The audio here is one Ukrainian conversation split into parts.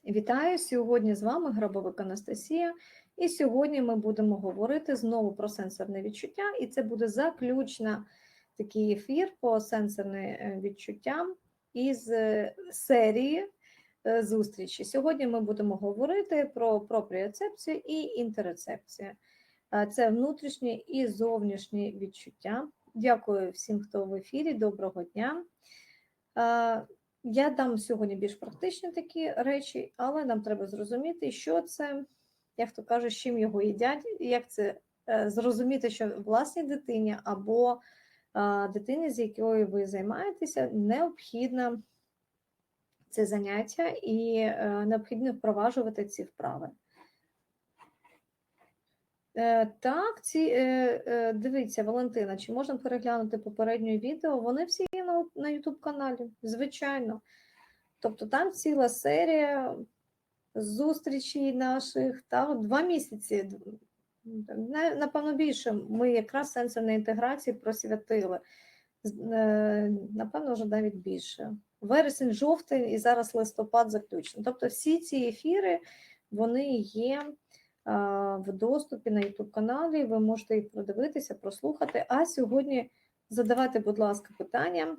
Вітаю! Сьогодні з вами Грабовик Анастасія, і сьогодні ми будемо говорити знову про сенсорне відчуття, і це буде заключний такий ефір по сенсорним відчуттям із серії зустрічі. Сьогодні ми будемо говорити про пропріоцепцію і інтероцепцію. Це внутрішні і зовнішні відчуття. Дякую всім, хто в ефірі. Доброго дня! Я дам сьогодні більш практичні такі речі, але нам треба зрозуміти, що це, як то кажуть, з чим його їдять, і як це зрозуміти, що власній дитині або дитині, з якою ви займаєтеся, необхідно це заняття і необхідно впроваджувати ці вправи. Так, дивіться, Валентина, чи можна переглянути попереднє відео? Вони всі є на YouTube-каналі, звичайно. Тобто там ціла серія зустрічей наших, 2 місяці, напевно, більше. Ми якраз сенсорної інтеграції просвятили. Напевно, вже навіть більше. Вересень, жовтень і зараз листопад заключно. Тобто всі ці ефіри, вони є в доступі на YouTube-каналі, ви можете їх продивитися, прослухати. А сьогодні задавайте, будь ласка, питання.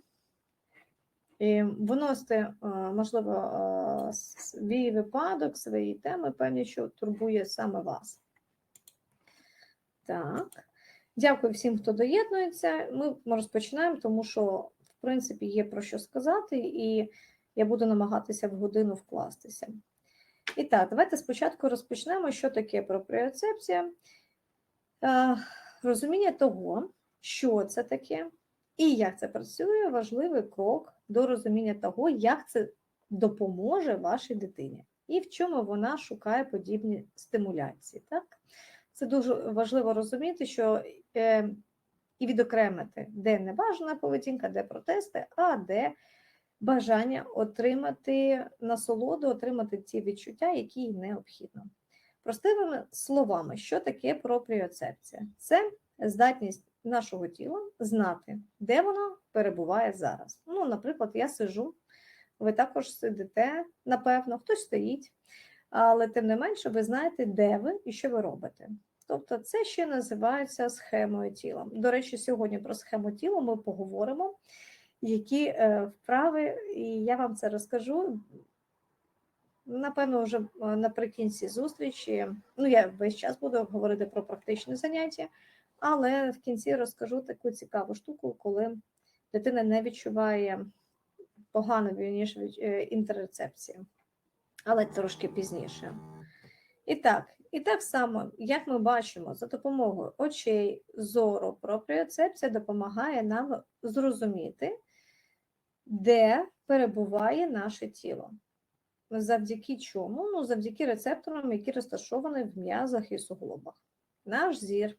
І виносите, можливо, свій випадок, свої теми, певні, що турбує саме вас. Так. Дякую всім, хто доєднується. Ми розпочинаємо, тому що, в принципі, є про що сказати, і я буду намагатися в годину вкластися. І так, давайте спочатку розпочнемо, що таке пропріоцепція. Розуміння того, що це таке і як це працює, важливий крок до розуміння того, як це допоможе вашій дитині і в чому вона шукає подібні стимуляції. Так? Це дуже важливо розуміти, що і відокремити, де небажана поведінка, де протести, а де бажання отримати насолоду, отримати ті відчуття, які їй необхідно. Простими словами, що таке пропріоцепція? Це здатність нашого тіла знати, де воно перебуває зараз. Ну, наприклад, я сиджу, ви також сидите, напевно, хтось стоїть, але тим не менше ви знаєте, де ви і що ви робите. Тобто це ще називається схемою тіла. До речі, сьогодні про схему тіла ми поговоримо, які вправи, і я вам це розкажу, напевно, вже наприкінці зустрічі. Ну, я весь час буду говорити про практичне заняття, але в кінці розкажу таку цікаву штуку, коли дитина не відчуває погано, ніж інтероцепція, але трошки пізніше. І так само, як ми бачимо, за допомогою очей, зору, пропріоцепція допомагає нам зрозуміти, де перебуває наше тіло. Завдяки чому? Ну, завдяки рецепторам, які розташовані в м'язах і суглобах. Наш зір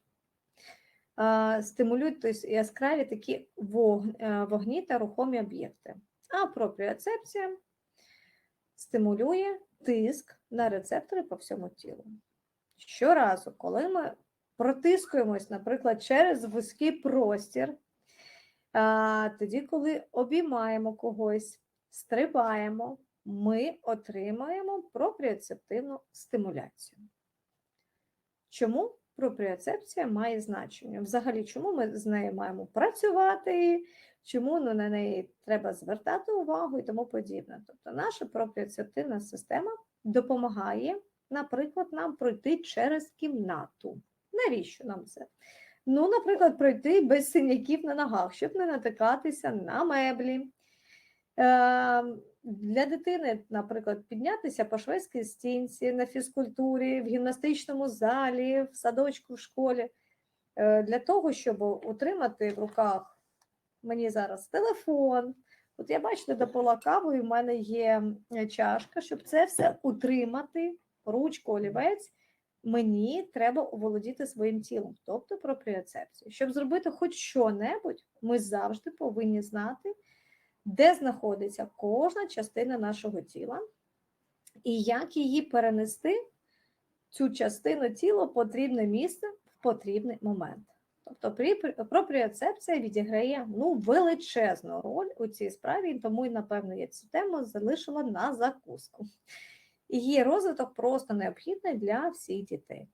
стимулюють яскраві такі вогні та рухомі об'єкти. А пропріоцепція стимулює тиск на рецептори по всьому тілу. Щоразу, коли ми протискуємось, наприклад, через вузький простір, тоді, коли обіймаємо когось, стрибаємо, ми отримаємо пропріоцептивну стимуляцію. Чому пропріоцепція має значення? Взагалі, чому ми з нею маємо працювати, чому на неї треба звертати увагу і тому подібне. Тобто наша пропріоцептивна система допомагає, наприклад, нам пройти через кімнату. Навіщо нам це? Ну, наприклад, пройти без синяків на ногах, щоб не натикатися на меблі. Для дитини, наприклад, піднятися по шведській стінці, на фізкультурі, в гімнастичному залі, в садочку, в школі. Для того, щоб утримати в руках, мені зараз телефон, от я бачите, допила каву, і в мене є чашка, щоб це все утримати, ручку, олівець, мені треба оволодіти своїм тілом, тобто пропріоцепцію. Щоб зробити хоч що-небудь, ми завжди повинні знати, де знаходиться кожна частина нашого тіла і як її перенести, цю частину тіла, в потрібне місце в потрібний момент. Тобто пропріоцепція відіграє величезну роль у цій справі, тому, напевно, я цю тему залишила на закуску. І її розвиток просто необхідний для всіх дітей.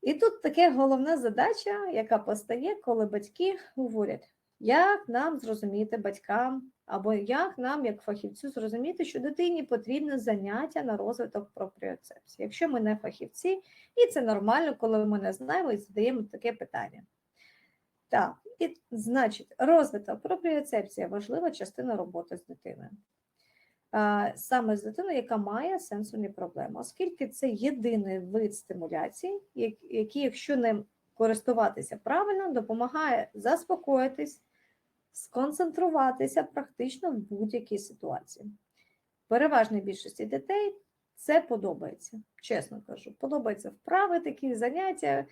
І тут така головна задача, яка постає, коли батьки говорять, як нам зрозуміти батькам, або як нам, як фахівцю, зрозуміти, що дитині потрібне заняття на розвиток пропріоцепції, якщо ми не фахівці, і це нормально, коли ми не знаємо і задаємо таке питання. Так, і значить, розвиток пропріоцепції – важлива частина роботи з дитиною. Саме з дитиною, яка має сенсорні проблеми, оскільки це єдиний вид стимуляції, який, якщо ним користуватися правильно, допомагає заспокоїтись, сконцентруватися практично в будь-якій ситуації. Переважній більшості дітей це подобається, чесно кажу. Подобаються вправи, такі заняття,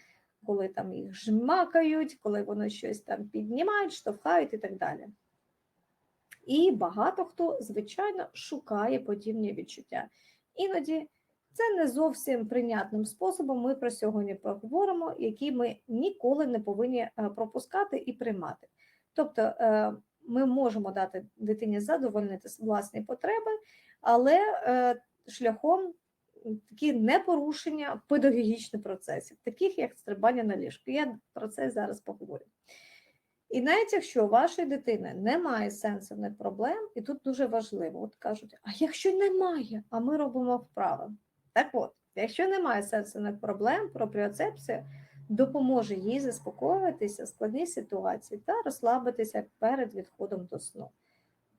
коли там їх жмакають, коли вони щось там піднімають, штовхають і так далі. І багато хто, звичайно, шукає подібні відчуття. Іноді це не зовсім прийнятним способом, ми про сьогодні поговоримо, який ми ніколи не повинні пропускати і приймати. Тобто ми можемо дати дитині задовольнити власні потреби, але шляхом такі непорушення педагогічних процесів, таких як стрибання на ліжку. Я про це зараз поговорю. І навіть якщо у вашої дитини немає сенсорних проблем, і тут дуже важливо, от кажуть, а якщо немає, а ми робимо вправи. Так от, якщо немає сенсорних проблем, пропріоцепція допоможе їй заспокоюватися в складній ситуації та розслабитися перед відходом до сну.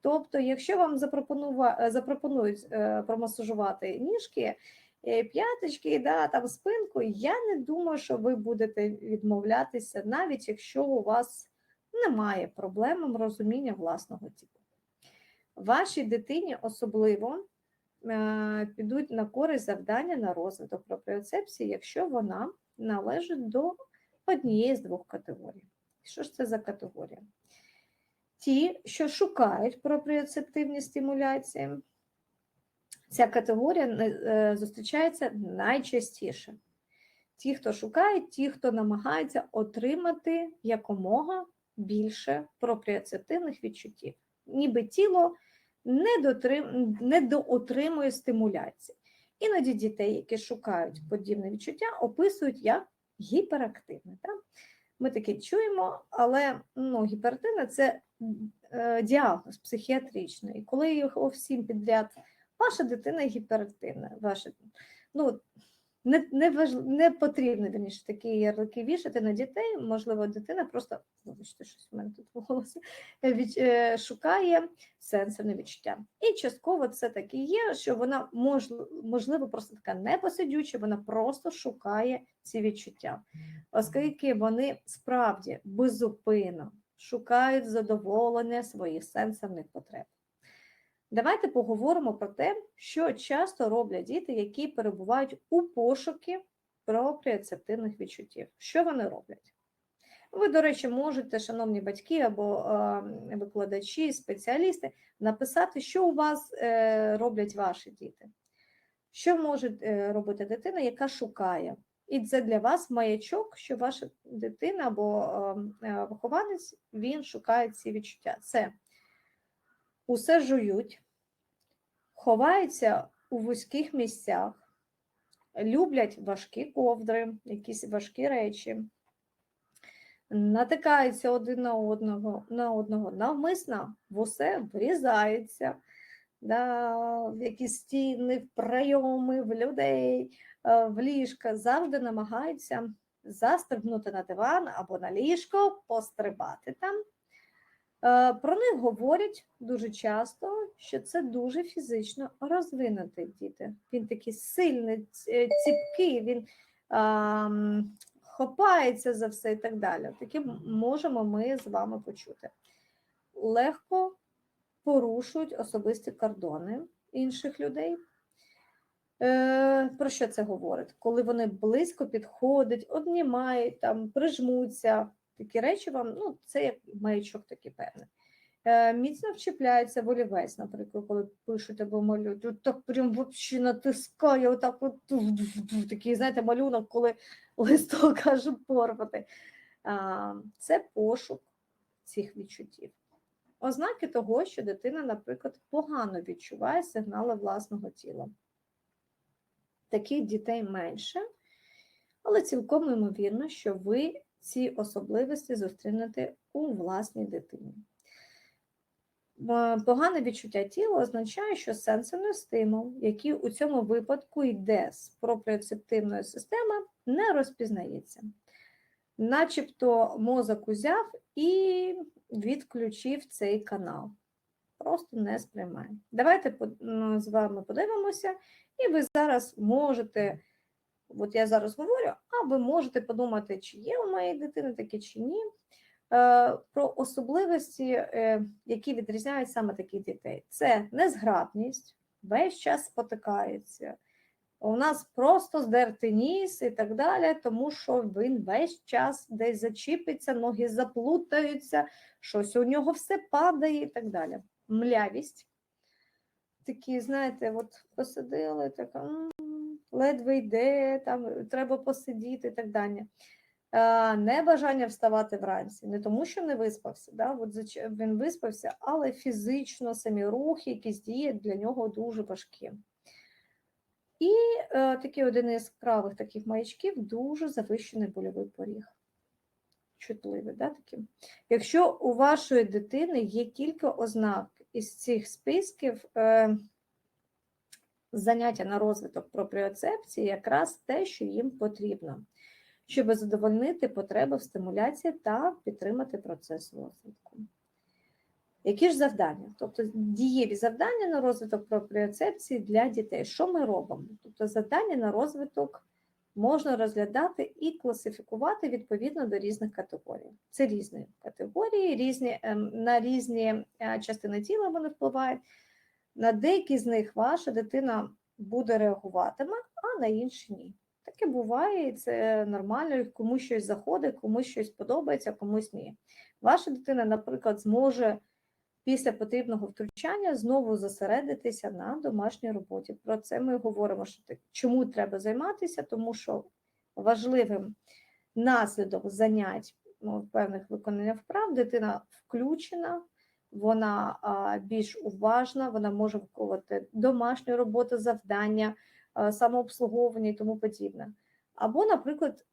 Тобто, якщо вам запропонують промасажувати ніжки, п'яточки, да, там спинку, я не думаю, що ви будете відмовлятися, навіть якщо у вас немає проблем розуміння власного тіла. Вашій дитині особливо підуть на користь завдання на розвиток пропріоцепції, якщо вона належить до однієї з двох категорій. Що ж це за категорія? Ті, що шукають пропріоцептивні стимуляції, ця категорія зустрічається найчастіше. Ті, хто шукає, ті, хто намагається отримати якомога більше пропріоцептивних відчуттів. Ніби тіло не доотримує стимуляції. Іноді дітей, які шукають подібне відчуття, описують як гіперактивне. Так? Ми таке чуємо, але гіперактивне – це діагноз психіатричний. І коли його всім підряд, ваша дитина гіперактивна, не потрібно, вірніше, такі ярлики вішати на дітей, можливо, дитина просто, вибачте, щось у мене тут в голосі, шукає сенсорне відчуття. І частково це таки є, що вона, можливо, просто така непосидюча, вона просто шукає ці відчуття, оскільки вони справді безупинно шукають задоволення своїх сенсорних потреб. Давайте поговоримо про те, що часто роблять діти, які перебувають у пошукі пропріоцептивних відчуттів. Що вони роблять? Ви, до речі, можете, шановні батьки або викладачі, спеціалісти, написати, що у вас роблять ваші діти. Що може робити дитина, яка шукає? І це для вас маячок, що ваша дитина або вихованець, він шукає ці відчуття. Це усе жують, ховаються у вузьких місцях, люблять важкі ковдри, якісь важкі речі, натикаються один на одного, навмисно в усе врізаються, в якісь стіни, в прийоми, в людей, в ліжка, завжди намагаються застрибнути на диван або на ліжко, пострибати там. Про них говорять дуже часто, що це дуже фізично розвинуті діти. Він такий сильний, ціпкий, він хопається за все і так далі. Таке можемо ми з вами почути. Легко порушують особисті кордони інших людей. Про що це говорить? Коли вони близько підходять, обнімають, прижмуться, такі речі вам, це як маячок такий певний. Міцно вчіпляється в олівець, наприклад, коли пишуть або малюють, так прям взагалі натискає, отак такий, знаєте, малюнок, коли листок каже порвати. Це пошук цих відчуттів. ознаки того, що дитина, наприклад, погано відчуває сигнали власного тіла. Таких дітей менше, але цілком ймовірно, що ви ці особливості зустрінете у власній дитині. Погане відчуття тіла означає, що сенсорний стимул, який у цьому випадку йде з пропріоцептивної системи, не розпізнається. Начебто мозок узяв і відключив цей канал. Просто не сприймає. Давайте з вами подивимося, і ви зараз можете, от я зараз говорю, а ви можете подумати, чи є у моєї дитини таке, чи ні, про особливості, які відрізняють саме таких дітей. Це незграбність, весь час спотикається, у нас просто здерти ніс і так далі, тому що він весь час десь зачіпиться, ноги заплутаються, щось у нього все падає і так далі. Млявість. Такі, знаєте, от посидили, така, ледве йде, там, треба посидіти і так далі. Небажання вставати вранці, не тому, що не виспався, да? От він виспався, але фізично самі рухи, якісь дії для нього дуже важкі. І такий один із яскравих таких маячків – дуже завищений больовий поріг. Чутливий, да, такі? Якщо у вашої дитини є кілька ознак із цих списків, заняття на розвиток пропріоцепції якраз те, що їм потрібно, щоб задовольнити потреби в стимуляції та підтримати процес розвитку. Які ж завдання? Тобто дієві завдання на розвиток пропріоцепції для дітей. Що ми робимо? Тобто завдання на розвиток можна розглядати і класифікувати відповідно до різних категорій. Це різні категорії, на різні частини тіла вони впливають. На деякі з них ваша дитина буде реагуватиме, а на інші ні. Таке буває, і це нормально, комусь щось заходить, комусь щось подобається, комусь ні. Ваша дитина, наприклад, зможе після потрібного втручання знову зосередитися на домашній роботі. Про це ми говоримо, що чому треба займатися, тому що важливим наслідок занять певних виконання вправ, дитина включена, вона більш уважна, вона може виконувати домашню роботу, завдання, самообслуговування і тому подібне. Або, наприклад,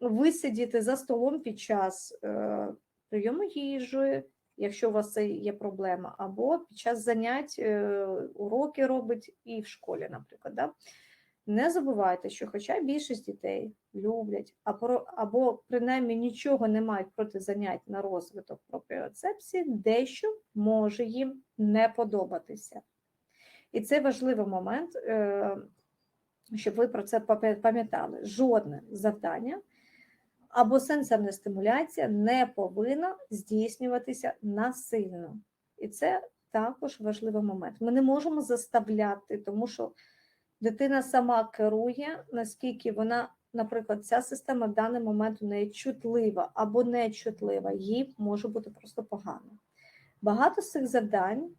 висидіти за столом під час прийому їжі, якщо у вас це є проблема, або під час занять уроки робить і в школі, наприклад. Да? Не забувайте, що хоча більшість дітей люблять, або принаймні нічого не мають проти занять на розвиток пропріоцепції, дещо може їм не подобатися. І це важливий момент, щоб ви про це пам'ятали. Жодне завдання або сенсорна стимуляція не повинна здійснюватися насильно. І це також важливий момент. Ми не можемо заставляти, тому що дитина сама керує, наскільки вона, наприклад, ця система в даний момент у неї чутлива або нечутлива, їй може бути просто погано. Багато з цих завдань,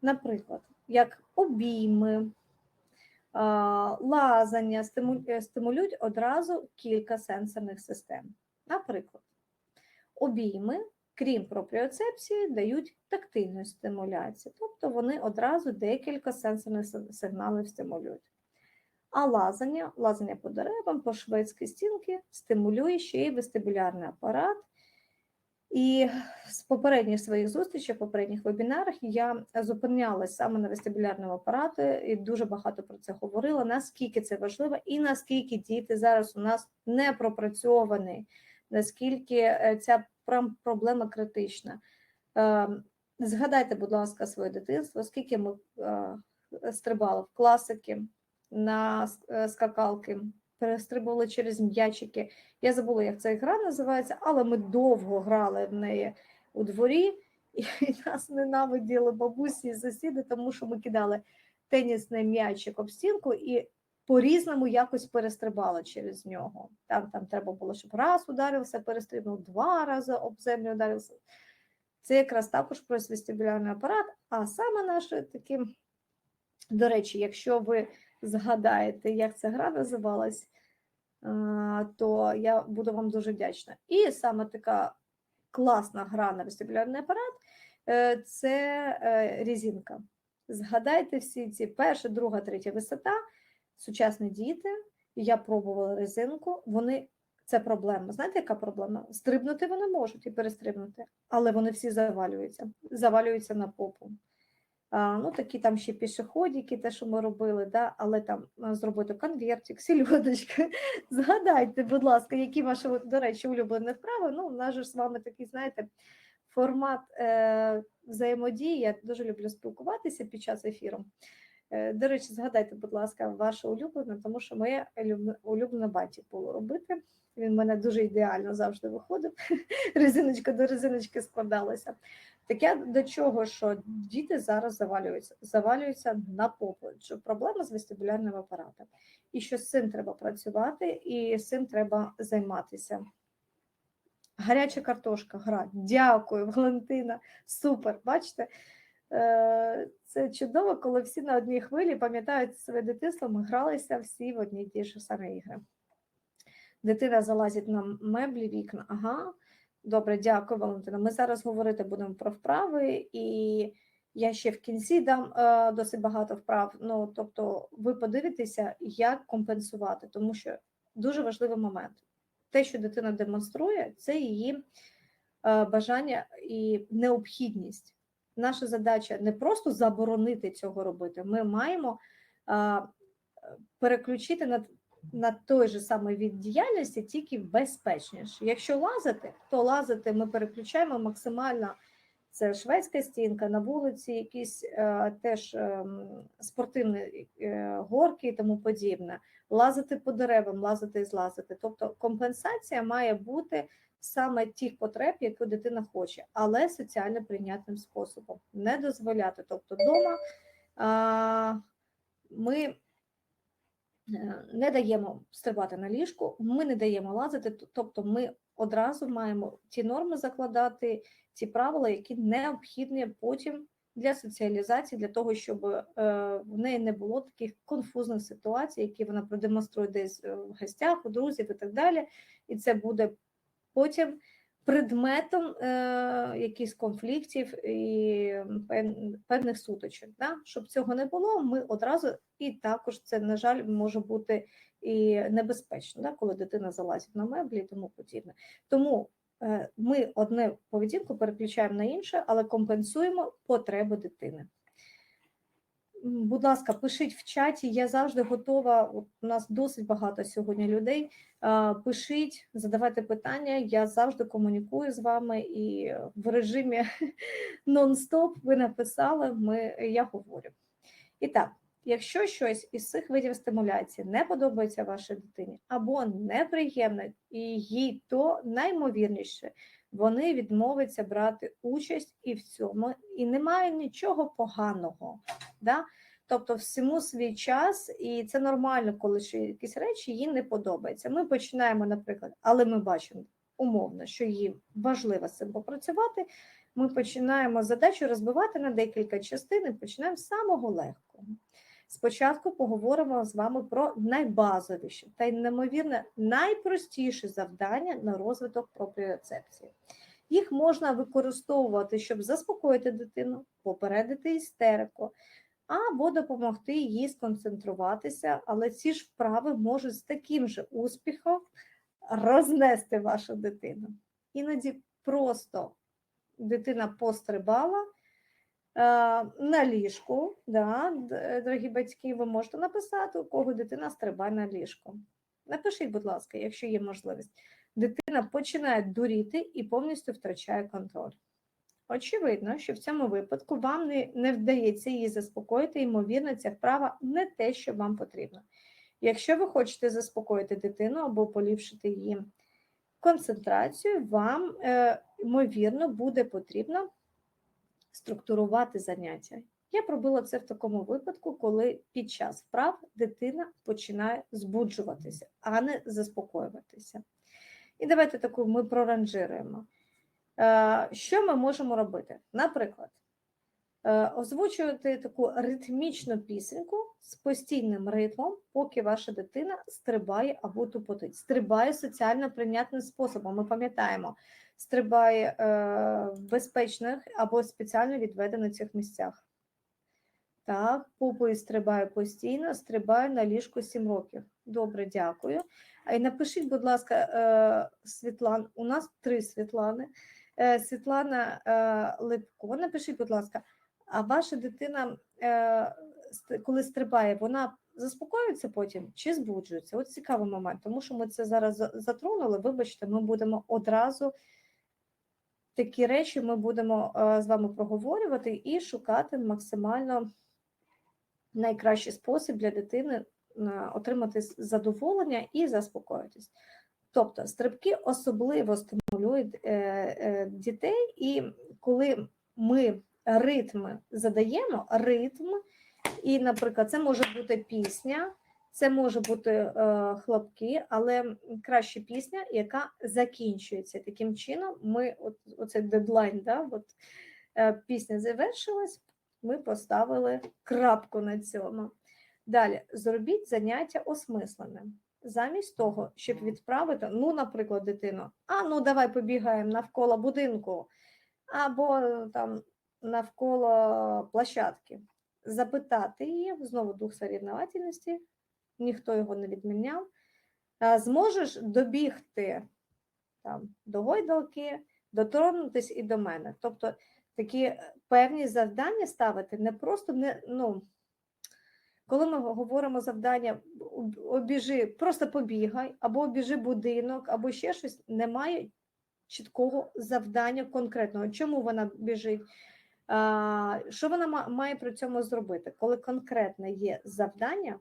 наприклад, як обійми, лазання, стимулюють одразу кілька сенсорних систем. Наприклад, обійми, крім пропріоцепції, дають тактильну стимуляцію, тобто вони одразу декілька сенсорних сигналів стимулюють. А лазання по деревам, по шведській стінці стимулює ще й вестибулярний апарат. І з попередніх своїх зустрічей, попередніх вебінарах я зупинялась саме на вестибулярному апараті і дуже багато про це говорила, наскільки це важливо і наскільки діти зараз у нас не пропрацьовані, наскільки ця проблема критична. Згадайте, будь ласка, своє дитинство, скільки ми стрибали в класики, на скакалки, перестрибували через м'ячики. Я забула, як ця гра називається, але ми довго грали в неї у дворі, і нас ненавиділи бабусі і сусіди, тому що ми кидали тенісний м'ячик об стінку і по-різному якось перестрибали через нього. Там треба було, щоб раз ударився, перестрибнув, 2 рази об землю ударився. Це якраз також про вестибулярний апарат, а саме наше такі, до речі, якщо ви згадаєте, як ця гра називалась, то я буду вам дуже вдячна. І саме така класна гра на вестибулярний апарат це резинка. Згадайте всі ці перша, друга, третя висота, сучасні діти, я пробувала резинку, це проблема. Знаєте, яка проблема? Стрибнути вони можуть і перестрибнути, але вони всі завалюються на попу. Ну, такі там ще пішоходики, те, що ми робили, да? Але там зробити конвертик, сільодочка. Згадайте, будь ласка, які ваші, до речі, улюблені вправи. Ну, у нас же з вами такий, знаєте, формат взаємодії. Я дуже люблю спілкуватися під час ефіру. До речі, згадайте, будь ласка, ваше улюблене, тому що моє улюблене баті було робити. Він в мене дуже ідеально завжди виходив. Резиночка до резиночки складалася. Таке до чого, що діти зараз завалюються на попу, що проблема з вестибулярним апаратом. І що з цим треба працювати, і з цим треба займатися. Гаряча картошка, гра. Дякую, Валентина. Супер, бачите? Це чудово, коли всі на одній хвилі пам'ятають своє дитинство, ми гралися всі в одні й ті ж самі ігри. Дитина залазить на меблі, вікна. Ага, добре, дякую, Валентина. Ми зараз говорити будемо про вправи, і я ще в кінці дам досить багато вправ. Ну, тобто ви подивитеся, як компенсувати, тому що дуже важливий момент. Те, що дитина демонструє, це її бажання і необхідність. Наша задача не просто заборонити цього робити, ми маємо переключити на той же самий від діяльності, тільки безпечніше. Якщо лазити, то лазити ми переключаємо максимально, це шведська стінка, на вулиці якісь теж спортивні горки і тому подібне. Лазити по деревам, лазити і злазити. Тобто компенсація має бути саме тих потреб, які дитина хоче, але соціально прийнятним способом. Не дозволяти. Тобто вдома ми не даємо стрибати на ліжку, ми не даємо лазити, тобто ми одразу маємо ті норми закладати, ті правила, які необхідні потім для соціалізації, для того, щоб в неї не було таких конфузних ситуацій, які вона продемонструє десь в гостях, у друзів і так далі, і це буде потім предметом якихось конфліктів і певних сутичок. Да? Щоб цього не було, ми одразу, і також це, на жаль, може бути і небезпечно, да? Коли дитина залазить на меблі і тому подібне. Тому ми одне поведінку переключаємо на інше, але компенсуємо потреби дитини. Будь ласка, пишіть в чаті, я завжди готова, у нас досить багато сьогодні людей, пишіть, задавайте питання, я завжди комунікую з вами і в режимі нон-стоп ви написали, я говорю. І так, якщо щось із цих видів стимуляції не подобається вашій дитині або неприємне, і їй то наймовірніше, вони відмовляться брати участь і в цьому, і немає нічого поганого. Да? Тобто всьому свій час, і це нормально, коли ще якісь речі їй не подобаються. Ми починаємо, наприклад, але ми бачимо умовно, що їй важливо з цим попрацювати, ми починаємо задачу розбивати на декілька частин і починаємо з самого легкого. Спочатку поговоримо з вами про найбазовіші та й, неймовірно, найпростіші завдання на розвиток пропріоцепції. Їх можна використовувати, щоб заспокоїти дитину, попередити істерику, або допомогти їй сконцентруватися, але ці ж вправи можуть з таким же успіхом рознести вашу дитину. Іноді просто дитина пострибала на ліжку, да, дорогі батьки, ви можете написати, у кого дитина стрибає на ліжку. Напишіть, будь ласка, якщо є можливість. Дитина починає дуріти і повністю втрачає контроль. Очевидно, що в цьому випадку вам не вдається її заспокоїти, ймовірно, ця вправа не те, що вам потрібно. Якщо ви хочете заспокоїти дитину або поліпшити її концентрацію, вам, ймовірно, буде потрібно структурувати заняття. Я пробила це в такому випадку, коли під час вправ дитина починає збуджуватися, а не заспокоюватися. І давайте таку ми проранжируємо. Що ми можемо робити? Наприклад, Озвучувати таку ритмічну пісеньку з постійним ритмом, поки ваша дитина стрибає або тупотить. Стрибає соціально прийнятним способом. Ми пам'ятаємо, стрибає в безпечних або спеціально відведених місцях. Так, попою стрибає постійно, стрибає на ліжку 7 років. Добре, дякую. І напишіть, будь ласка, Світлана, у нас 3 Світлани. Світлана Липко, напишіть, будь ласка, а ваша дитина, коли стрибає, вона заспокоюється потім чи збуджується? От цікавий момент, тому що ми це зараз затронули, вибачте, ми будемо одразу такі речі ми будемо з вами проговорювати і шукати максимально найкращий спосіб для дитини отримати задоволення і заспокоїтись. Тобто стрибки особливо стимулюють дітей, і коли ми ритми задаємо, і, наприклад, це може бути пісня, це може бути хлопки, але краще пісня, яка закінчується. Таким чином, ми, оцей дедлайн, да, пісня завершилась, ми поставили крапку на цьому. Далі, зробіть заняття осмисленим. Замість того, щоб відправити, наприклад, дитину, давай побігаємо навколо будинку, або там навколо площадки. Запитати її, знову дух сорівновательності, ніхто його не відміняв. Зможеш добігти там, до гойдалки, дотронутись і до мене. Тобто такі певні завдання ставити, не просто, коли ми говоримо завдання обіжи, просто побігай, або обіжи будинок, або ще щось, немає чіткого завдання конкретного. Чому вона біжить? Що вона має при цьому зробити? Коли конкретне є завдання,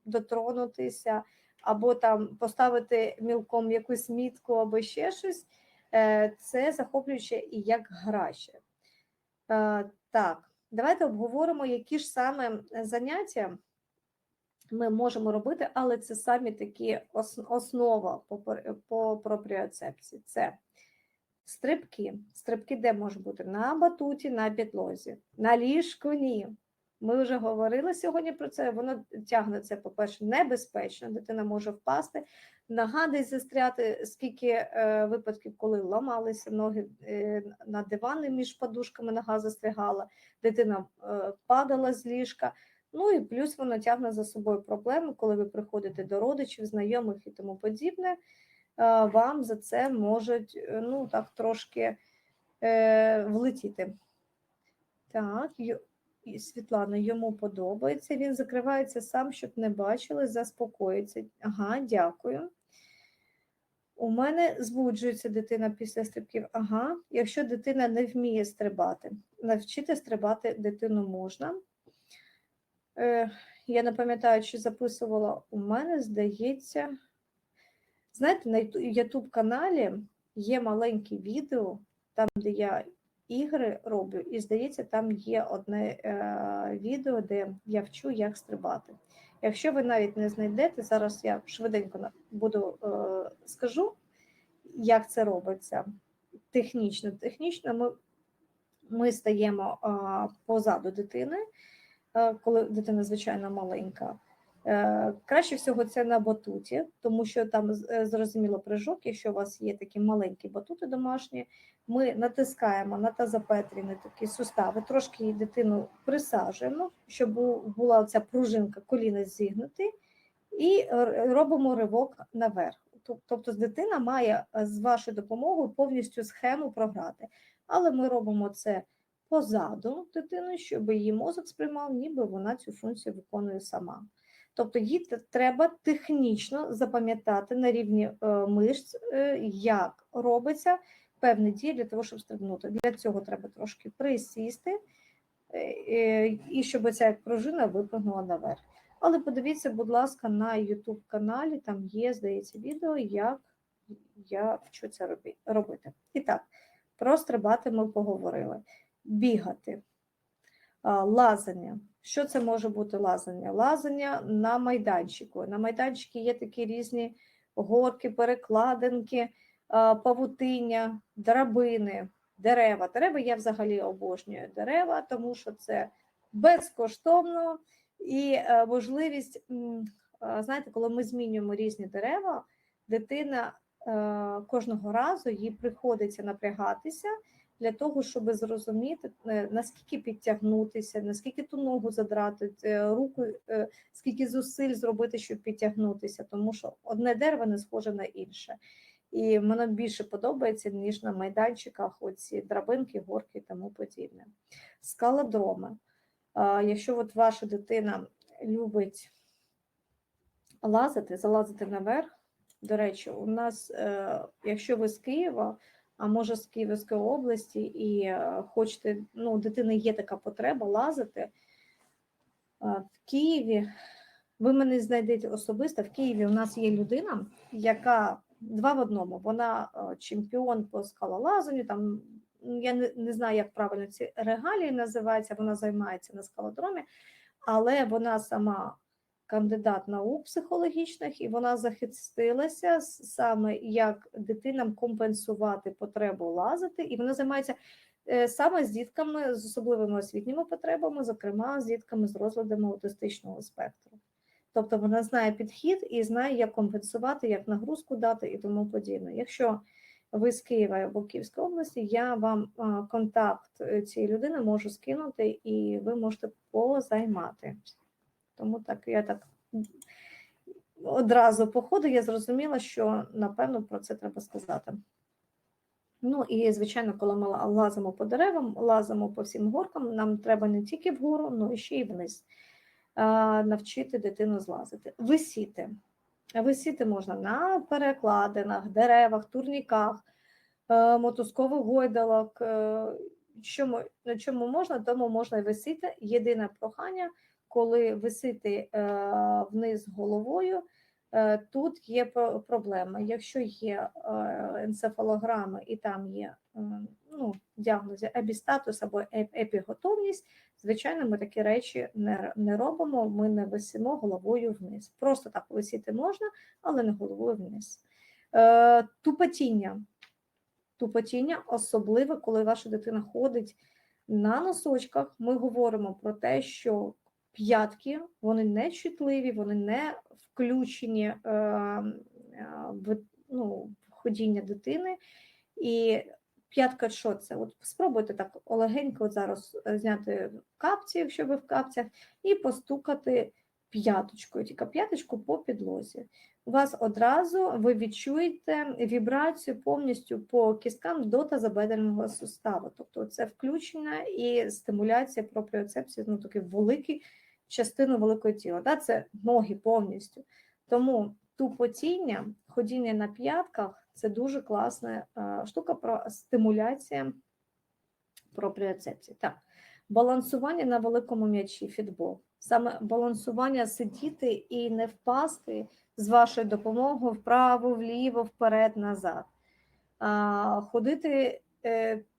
дотронутися, або там поставити мілком якусь мітку, або ще щось, це захоплююче і як гра ще. Так, давайте обговоримо, які ж саме заняття ми можемо робити, але це самі такі основа по пропріоцепції. Це стрибки. Стрибки де можуть бути? На батуті, на підлозі. На ліжку – ні. Ми вже говорили сьогодні про це, воно тягнеться, по-перше, небезпечно, дитина може впасти, нога десь застряти, скільки випадків, коли ламалися ноги на дивани, між подушками нога застрягала, дитина падала з ліжка, і плюс воно тягне за собою проблеми, коли ви приходите до родичів, знайомих і тому подібне, вам за це можуть, так, трошки влетіти. Так, Світлана, йому подобається, він закривається сам, щоб не бачили, заспокоїться. Ага, дякую. У мене збуджується дитина після стрибків. Ага, якщо дитина не вміє стрибати, навчити стрибати дитину можна. Я не пам'ятаю, чи записувала, у мене, здається, знаєте, на YouTube-каналі є маленьке відео, там, де я ігри роблю, і, здається, там є одне відео, де я вчу, як стрибати. Якщо ви навіть не знайдете, зараз я швиденько скажу, як це робиться технічно. Технічно ми стаємо позаду дитини, коли дитина, звичайно, маленька. Краще всього це на батуті, тому що там зрозуміло прыжок, якщо у вас є такі маленькі батути домашні, ми натискаємо на тазопетріни такі сустави, трошки дитину присаджуємо, щоб була ця пружинка, коліна зігнуті, і робимо ривок наверх. Тобто дитина має з вашою допомогою повністю схему програти. Але ми робимо це позаду дитини, щоб її мозок сприймав, ніби вона цю функцію виконує сама. Тобто їй треба технічно запам'ятати на рівні мишць, як робиться певні дії для того, щоб стрибнути. Для цього треба трошки присісти, і щоб ця пружина випрыгнула наверх. Але подивіться, будь ласка, на YouTube-каналі, там є, здається, відео, як я вчу це робити. І так, про стрибати ми поговорили. Бігати. Лазання. Що це може бути лазання? Лазання на майданчику. На майданчику є такі різні горки, перекладинки, павутиння, драбини. Дерева. Дерева я взагалі обожнюю дерева, тому що це безкоштовно і можливість, знаєте, коли ми змінюємо різні дерева, дитина кожного разу їй приходиться напрягатися для того, щоб зрозуміти, наскільки підтягнутися, наскільки ту ногу задрати, руку, скільки зусиль зробити, щоб підтягнутися, тому що одне дерево не схоже на інше. І воно більше подобається, ніж на майданчиках оці драбинки, горки і тому подібне. Скалодроми. Якщо от ваша дитина любить залазити наверх, до речі, у нас, якщо ви з Києва, а може з Київської області, і хочете, ну, у дитини є така потреба лазити, в Києві, ви мене знайдете особисто, в Києві у нас є людина, яка 2 в 1, вона чемпіон по скалолазанню, там, я не знаю, як правильно ці регалії називаються, вона займається на скалодромі, але вона сама кандидат наук психологічних, і вона захистилася саме, як дитинам компенсувати потребу лазити, і вона займається саме з дітками з особливими освітніми потребами, зокрема з дітками з розладами аутистичного спектру. Тобто вона знає підхід і знає, як компенсувати, як нагрузку дати і тому подібне. Якщо ви з Києва або Київської області, я вам контакт цієї людини можу скинути, і ви можете позаймати. Тому так, я так одразу по ходу я зрозуміла, що, напевно, про це треба сказати. Ну і, звичайно, коли ми лазимо по деревам, лазимо по всім горкам, нам треба не тільки вгору, але ще й вниз навчити дитину злазити. Висіти. Висіти можна на перекладинах, деревах, турніках, мотузкових гойдалок. На чому можна, тому можна і висіти. Єдине прохання, коли висіти вниз головою, тут є проблема. Якщо є енцефалограми і там є діагнози епістатус або епіготовність, звичайно, ми такі речі не робимо, ми не висимо головою вниз. Просто так висіти можна, але не головою вниз. Тупотіння, особливо, коли ваша дитина ходить на носочках, ми говоримо про те, що п'ятки, вони не чутливі, вони не включені в ходіння дитини. І п'ятка, що це? От спробуйте так легенько от зараз зняти капці, якщо ви в капцях, і постукати п'яточкою, тільки п'яточку по підлозі. У вас одразу ви відчуєте вібрацію повністю по кісткам до тазобедренного суставу. Тобто це включення і стимуляція пропріоцепції, такі великі частину великого тіла. Це ноги повністю. Тому тупотіння, ходіння на п'ятках – це дуже класна штука про стимуляцію пропріоцепції. Так, балансування на великому м'ячі, фітбол. Саме балансування, сидіти і не впасти з вашою допомогою вправо, вліво, вперед, назад. Ходити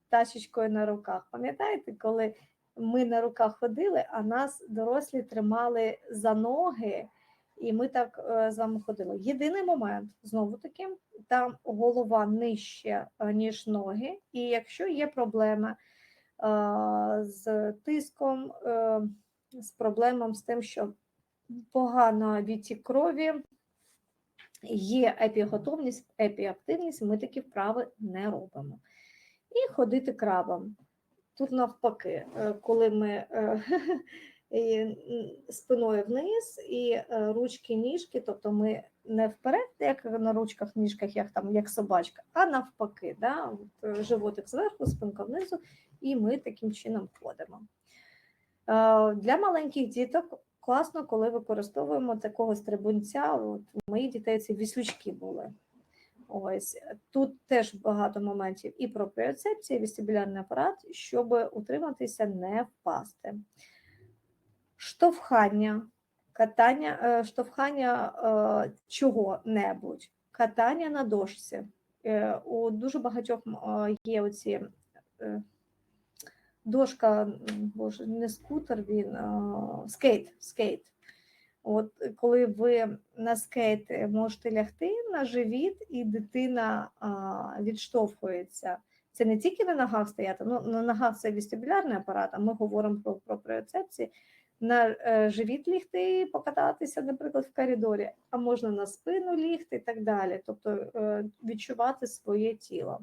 тачечкою на руках. Пам'ятаєте, коли ми на руках ходили, а нас дорослі тримали за ноги, і ми так з вами ходили. Єдиний момент, знову-таки, там голова нижче, ніж ноги, і якщо є проблема з тиском, з проблемами з тим, що погано відтік крові, є епіготовність, епіактивність, ми такі вправи не робимо. І ходити крабом. Тут навпаки, коли ми спиною вниз і ручки-ніжки, тобто ми не вперед, як на ручках-ніжках, як собачка, а навпаки, животик зверху, спинка внизу, і ми таким чином ходимо. Для маленьких діток класно, коли використовуємо такого стрибунця. От у моїх дітей це віслючки були. Ось тут теж багато моментів і пропріоцепція, і вестибулярний апарат, щоб утриматися, не впасти. Штовхання чого-небудь, катання на дошці. У дуже багатьох є оці дошка, боже, не скутер, він скейт. От коли ви на скейт можете лягти на живіт, і дитина відштовхується. Це не тільки на ногах стояти, ну, на ногах це вестибулярний апарат, а ми говоримо про пропріоцепції. На живіт лігти, покататися, наприклад, в коридорі, а можна на спину лігти і так далі, тобто відчувати своє тіло.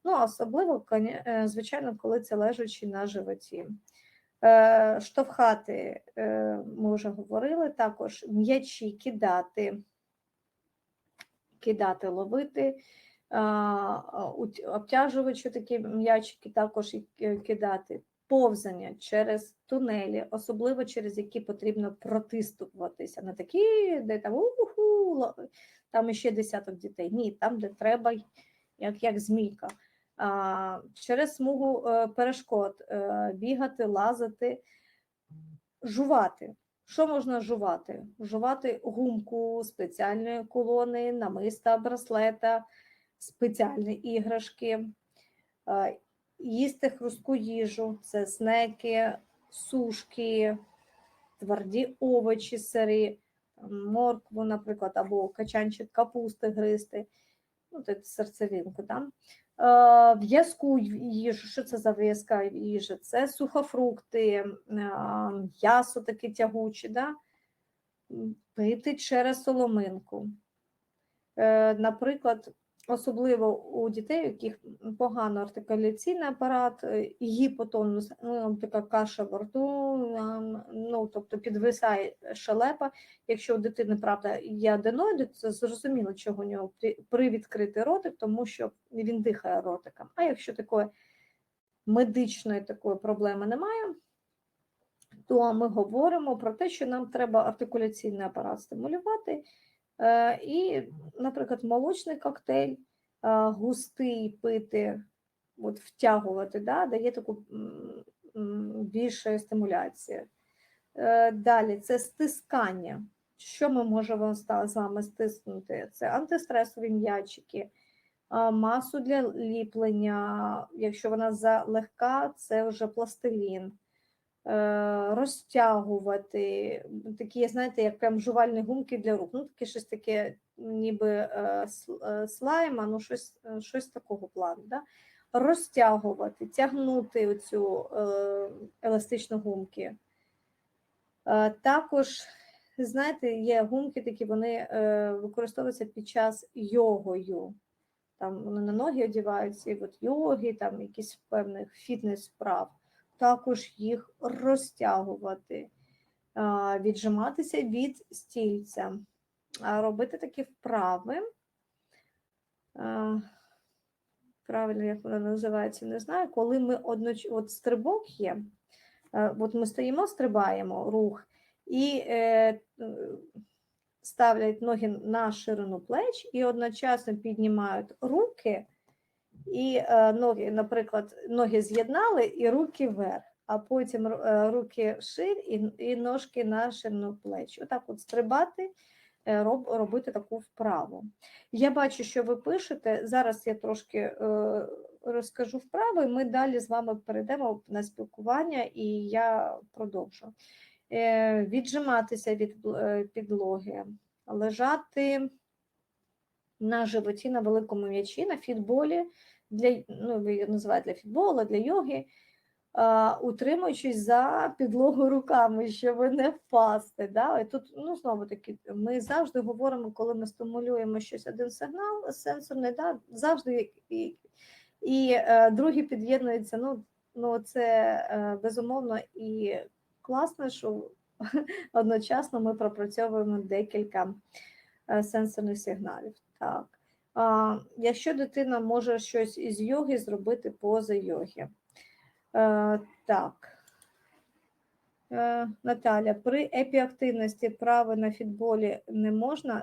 Ну, особливо, звичайно, коли це лежачи на животі. Штовхати, ми вже говорили, також м'ячі кидати, ловити, обтяжувачі такі м'ячики також кидати, повзання через тунелі, особливо через які потрібно протискуватися. Не такі, де там там ще десяток дітей. Ні, там, де треба, як змійка. Через смугу перешкод, бігати, лазити, жувати. Що можна жувати? Жувати гумку, спеціальні колони, намиста, браслета, спеціальні іграшки, їсти хрустку їжу, це снеки, сушки, тверді овочі, сири, моркву, наприклад, або качанчик капусти гристи, ну, це серцевинку, там. В'язку їжу, що це за в'язка їжа? Це сухофрукти, м'ясо таке тягуче, да? Пити через соломинку. Наприклад, особливо у дітей, у яких погано артикуляційний апарат, гіпотонус, ну, така каша в рту, ну, тобто підвисає шелепа. Якщо у дитини, правда, є аденоїди, це зрозуміло, чого у нього привідкритий ротик, тому що він дихає ротиком. А якщо такої медичної такої проблеми немає, то ми говоримо про те, що нам треба артикуляційний апарат стимулювати. І, наприклад, молочний коктейль густий пити, от втягувати, да, дає таку більше стимуляцію. Далі це стискання. Що ми можемо з вами стиснути? Це антистресові м'ячики, масу для ліплення, якщо вона залегка, це вже пластилін. Розтягувати, такі, знаєте, як прям жувальні гумки для рук, ну таке щось таке, ніби слайма, ну щось такого плану, да? Розтягувати, тягнути оцю еластичну гумки. Також, знаєте, є гумки такі, вони використовуються під час йогою. Там вони на ноги одягаються, і от йоги, там якісь певних фітнес-вправ. Також їх розтягувати, віджиматися від стільця, робити такі вправи. Правильно, як вона називається, не знаю. Коли ми от стрибок є, от ми стоїмо, стрибаємо, рух, і ставлять ноги на ширину плеч, і одночасно піднімають руки, і ноги, наприклад, ноги з'єднали і руки вверх, а потім руки вширь і ножки на ширину плеч. Отак от стрибати, робити таку вправу. Я бачу, що ви пишете, зараз я трошки розкажу вправи, і ми далі з вами перейдемо на спілкування, і я продовжу. Віджиматися від підлоги, лежати на животі, на великому м'ячі, на фітболі, ну, ви називаєте для фітболу, для йоги, утримуючись за підлогу руками, щоб не впасти. Да? І тут, ну, знову таки, ми завжди говоримо, коли ми стимулюємо щось, один сигнал сенсорний, да? Завжди і другий під'єднується, ну, це безумовно і класно, що одночасно ми пропрацьовуємо декілька сенсорних сигналів. Так. Якщо дитина може щось із йоги зробити поза йоги. Так. Наталя, при епіактивності вправи на фітболі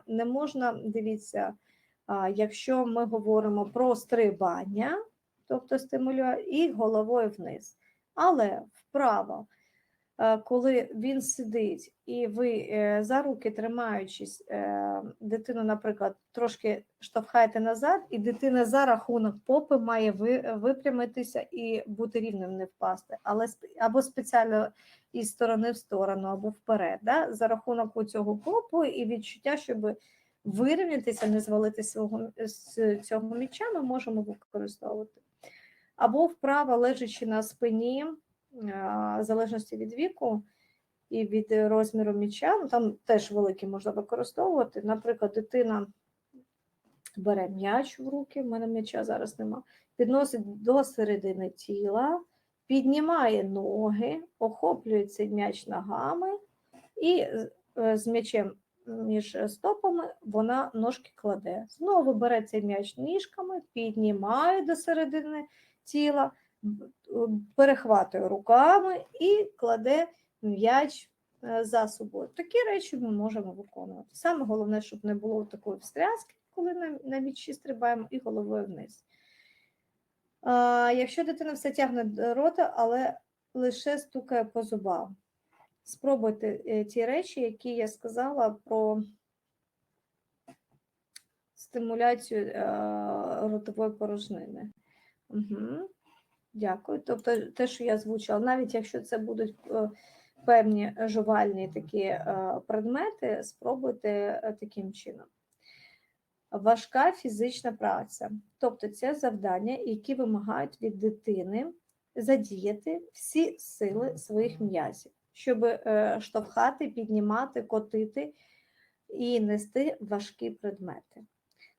не можна, дивіться, якщо ми говоримо про стрибання, тобто стимулює, і головою вниз. Але вправо, коли він сидить і ви за руки тримаючись, дитину, наприклад, трошки штовхаєте назад, і дитина за рахунок попи має випрямитися і бути рівним, не впасти, або спеціально із сторони в сторону, або вперед, да? За рахунок цього попу і відчуття, щоб вирівнятися, не звалити з цього м'яча, ми можемо використовувати. Або вправа, лежачи на спині, в залежності від віку і від розміру м'яча, там теж великий можна використовувати. Наприклад, дитина бере м'яч в руки, в мене м'яча зараз нема, підносить до середини тіла, піднімає ноги, охоплює цей м'яч ногами і з м'ячем між стопами вона ножки кладе. Знову бере цей м'яч ніжками, піднімає до середини тіла, перехватує руками і кладе м'яч за собою. Такі речі ми можемо виконувати. Саме головне, щоб не було такої встряски, коли на м'ячі стрибаємо, і головою вниз. Якщо дитина все тягне до рота, але лише стукає по зубам, спробуйте ті речі, які я сказала про стимуляцію ротової порожнини. Угу. Дякую. Тобто те, що я озвучила, навіть якщо це будуть певні жувальні такі предмети, спробуйте таким чином. Важка фізична праця. Тобто це завдання, які вимагають від дитини задіяти всі сили своїх м'язів, щоб штовхати, піднімати, котити і нести важкі предмети.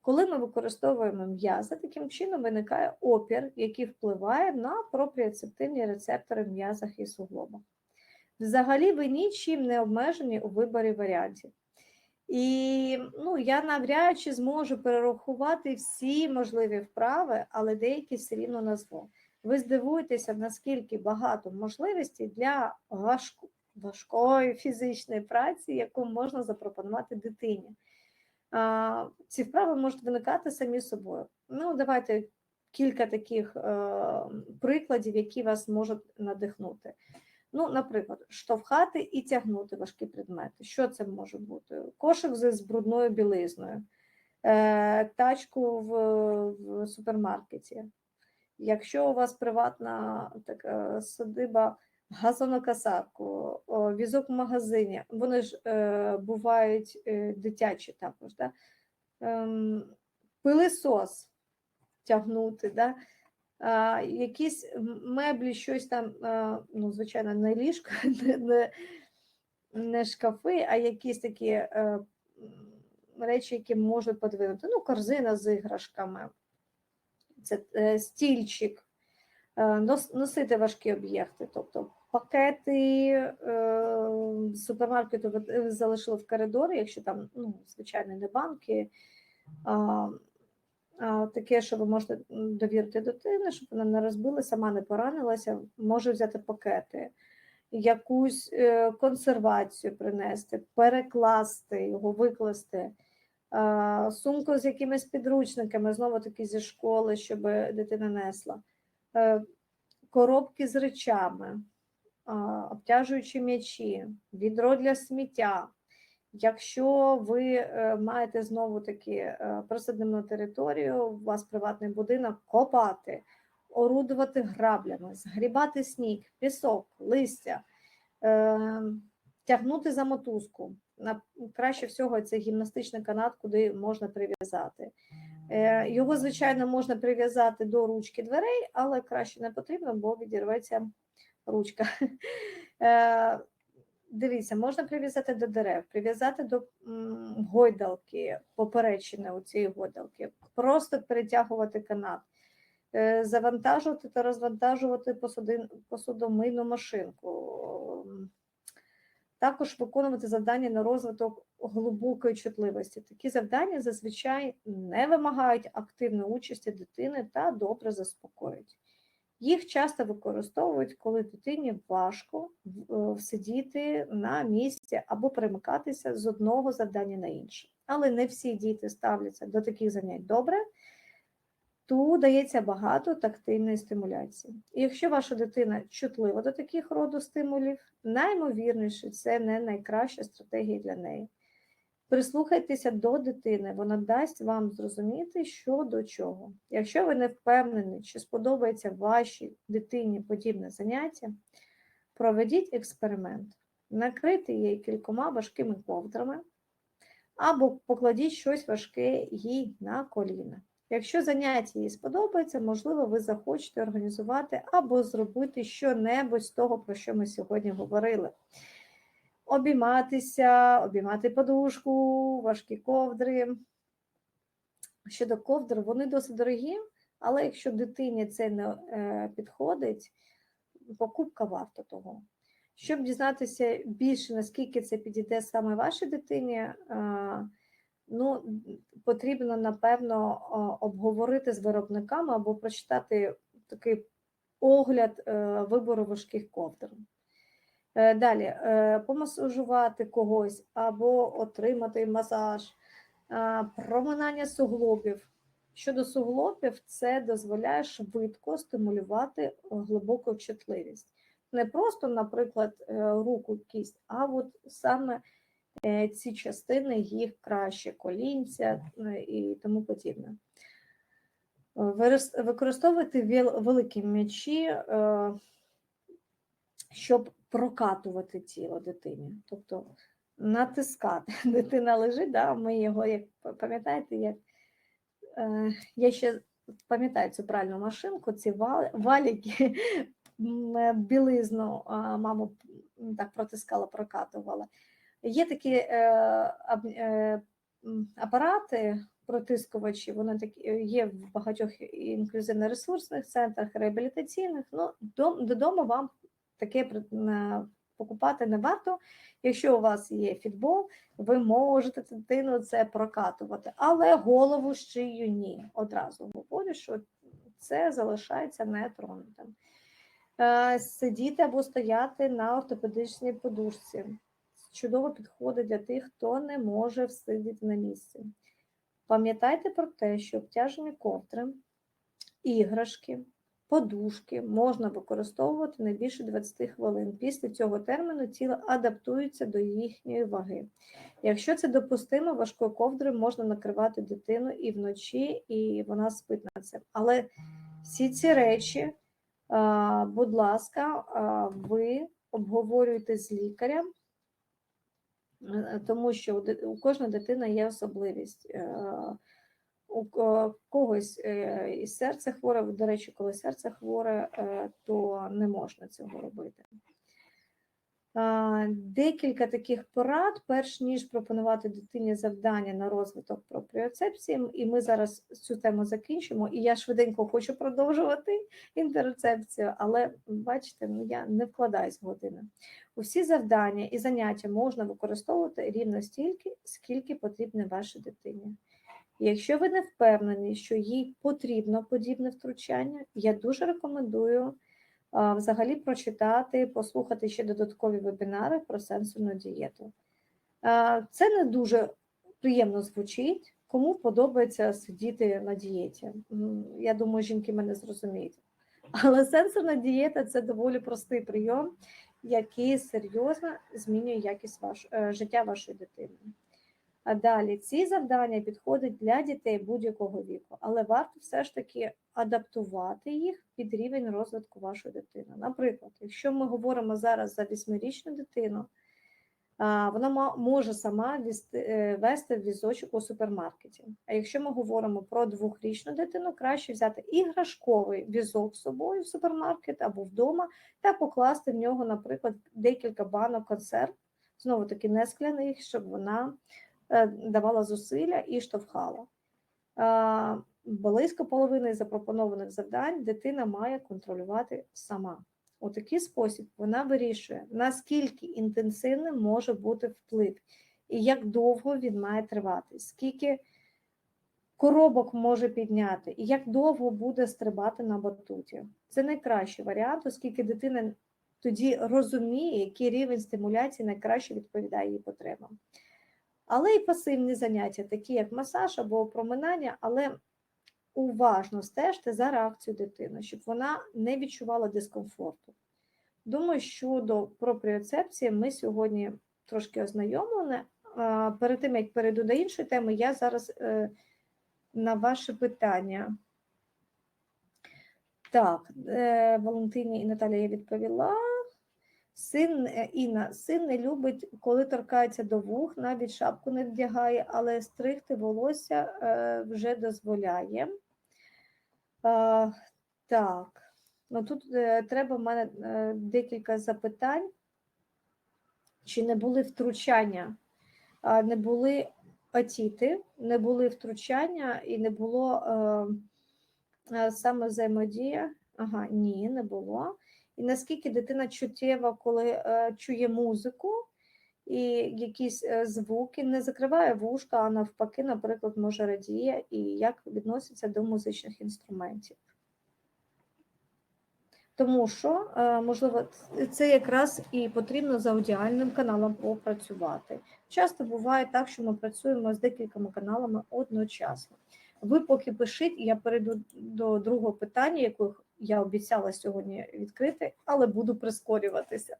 Коли ми використовуємо м'язи, таким чином виникає опір, який впливає на пропріоцептивні рецептори в м'язах і суглобах. Взагалі ви нічим не обмежені у виборі варіантів. І я навряд чи зможу перерахувати всі можливі вправи, але деякі все рівно назву. Ви здивуєтеся, наскільки багато можливостей для важкої фізичної праці, яку можна запропонувати дитині. Ці вправи можуть виникати самі собою. Давайте кілька таких прикладів, які вас можуть надихнути. Наприклад, штовхати і тягнути важкі предмети. Що це може бути? Кошик з брудною білизною, тачку в супермаркеті. Якщо у вас приватна така садиба, газонокосарку, візок в магазині, вони ж бувають дитячі також, да? Пилисос тягнути, да? Якісь меблі, щось там, звичайно, не ліжко, не шкафи, а якісь такі речі, які можуть подвинути. Корзина з іграшками, це стільчик, носити важкі об'єкти, тобто пакети з супермаркету ви залишили в коридорі, якщо там, звичайно, не банки, таке, що ви можете довірити дитині, щоб вона не розбила, сама не поранилася, може взяти пакети, якусь консервацію принести, перекласти його, викласти, сумку з якимись підручниками, знову-таки зі школи, щоб дитина несла, коробки з речами, обтяжуючі м'ячі, відро для сміття. Якщо ви маєте знову-таки присадибну територію, у вас приватний будинок, копати, орудувати граблями, згрібати сніг, пісок, листя, тягнути за мотузку. Краще всього це гімнастичний канат, куди можна прив'язати. Його, звичайно, можна прив'язати до ручки дверей, але краще не потрібно, бо відірветься ручка. Дивіться, можна прив'язати до дерев, прив'язати до гойдалки, поперечини у цієї гойдалки, просто перетягувати канат, завантажувати та розвантажувати посудомийну машинку, також виконувати завдання на розвиток глибокої чутливості. Такі завдання зазвичай не вимагають активної участі дитини та добре заспокоюють. Їх часто використовують, коли дитині важко сидіти на місці або перемикатися з одного завдання на інше. Але не всі діти ставляться до таких занять добре, то дається багато тактильної стимуляції. І якщо ваша дитина чутлива до таких роду стимулів, наймовірніше, це не найкраща стратегія для неї. Прислухайтеся до дитини, вона дасть вам зрозуміти, що до чого. Якщо ви не впевнені, чи сподобається вашій дитині подібне заняття, проведіть експеримент. Накрийте її кількома важкими ковдрами або покладіть щось важке їй на коліна. Якщо заняття їй сподобається, можливо, ви захочете організувати або зробити щонебудь з того, про що ми сьогодні говорили. Обійматися, обіймати подушку, важкі ковдри. Щодо ковдр, вони досить дорогі, але якщо дитині це не підходить, покупка варта того. Щоб дізнатися більше, наскільки це підійде саме вашій дитині, ну, потрібно, напевно, обговорити з виробниками або прочитати такий огляд вибору важких ковдр. Далі, помасажувати когось або отримати масаж, проминання суглобів. Щодо суглобів, це дозволяє швидко стимулювати глибоку чутливість. Не просто, наприклад, руку, кість, а от саме ці частини їх краще, колінця і тому подібне. Використовувати великі м'ячі, щоб прокатувати тіло дитині, тобто натискати. Дитина лежить, да, ми його, як пам'ятаєте, як я ще пам'ятаю цю пральну машинку, ці валіки, білизну маму так протискала, прокатувала. Є такі апарати, протискувачі, вони такі є в багатьох інклюзивно-ресурсних центрах, реабілітаційних. Ну, додому вам таке покупати не варто. Якщо у вас є фітбол, ви можете дитину це прокатувати, але голову, шию ні. Одразу говорю, що це залишається нетронутим. Сидіти або стояти на ортопедичній подушці. Чудово підходить для тих, хто не може всидіти на місці. Пам'ятайте про те, що обтяжені ковдри, іграшки, подушки можна використовувати не більше 20 хвилин. Після цього терміну тіло адаптується до їхньої ваги. Якщо це допустимо, важкою ковдрою можна накривати дитину і вночі, і вона спить на це. Але всі ці речі, будь ласка, ви обговорюєте з лікарем, тому що у кожної дитини є особливість. У когось із серця хворе, до речі, коли серце хворе, то не можна цього робити. Декілька таких порад, перш ніж пропонувати дитині завдання на розвиток пропріоцепції, і ми зараз цю тему закінчимо, і я швиденько хочу продовжувати інтерцепцію, але, бачите, ну, я не вкладаюсь в години. Усі завдання і заняття можна використовувати рівно стільки, скільки потрібно вашій дитині. Якщо ви не впевнені, що їй потрібно подібне втручання, я дуже рекомендую взагалі прочитати, послухати ще додаткові вебінари про сенсорну дієту. Це не дуже приємно звучить, кому подобається сидіти на дієті. Я думаю, жінки мене зрозуміють. Але сенсорна дієта – це доволі простий прийом, який серйозно змінює якість життя вашої дитини. А далі, ці завдання підходять для дітей будь-якого віку, але варто все ж таки адаптувати їх під рівень розвитку вашої дитини. Наприклад, якщо ми говоримо зараз за 8-річну дитину, вона може сама вести візочок у супермаркеті. А якщо ми говоримо про 2-річну дитину, краще взяти іграшковий візок з собою в супермаркет або вдома та покласти в нього, наприклад, декілька банок консерв, знову-таки не скляних, щоб вона давала зусилля і штовхала. Близько половини запропонованих завдань дитина має контролювати сама. У такий спосіб вона вирішує, наскільки інтенсивним може бути вплив і як довго він має тривати, скільки коробок може підняти і як довго буде стрибати на батуті. Це найкращий варіант, оскільки дитина тоді розуміє, який рівень стимуляції найкраще відповідає її потребам. Але і пасивні заняття, такі як масаж або проминання, але уважно стежте за реакцією дитини, щоб вона не відчувала дискомфорту. Думаю, щодо пропріоцепції ми сьогодні трошки ознайомлені. Перед тим, як перейду до іншої теми, я зараз на ваше питання. Так, Валентині і Наталія я відповіла. Інна, син не любить, коли торкається до вух, навіть шапку не вдягає, але стригти волосся вже дозволяє. Так, ну тут треба в мене декілька запитань. Чи не були втручання, не були отіти, не були втручання і не було саме взаємодія? Ага, ні, не було. І наскільки дитина чуттєва, коли чує музику і якісь звуки, не закриває вушка, а навпаки, наприклад, може радіє, і як відноситься до музичних інструментів? Тому що, можливо, це якраз і потрібно з аудіальним каналом попрацювати. Часто буває так, що ми працюємо з декількома каналами одночасно. Ви поки пишіть, я перейду до другого питання, яке я обіцяла сьогодні відкрити, але буду прискорюватися.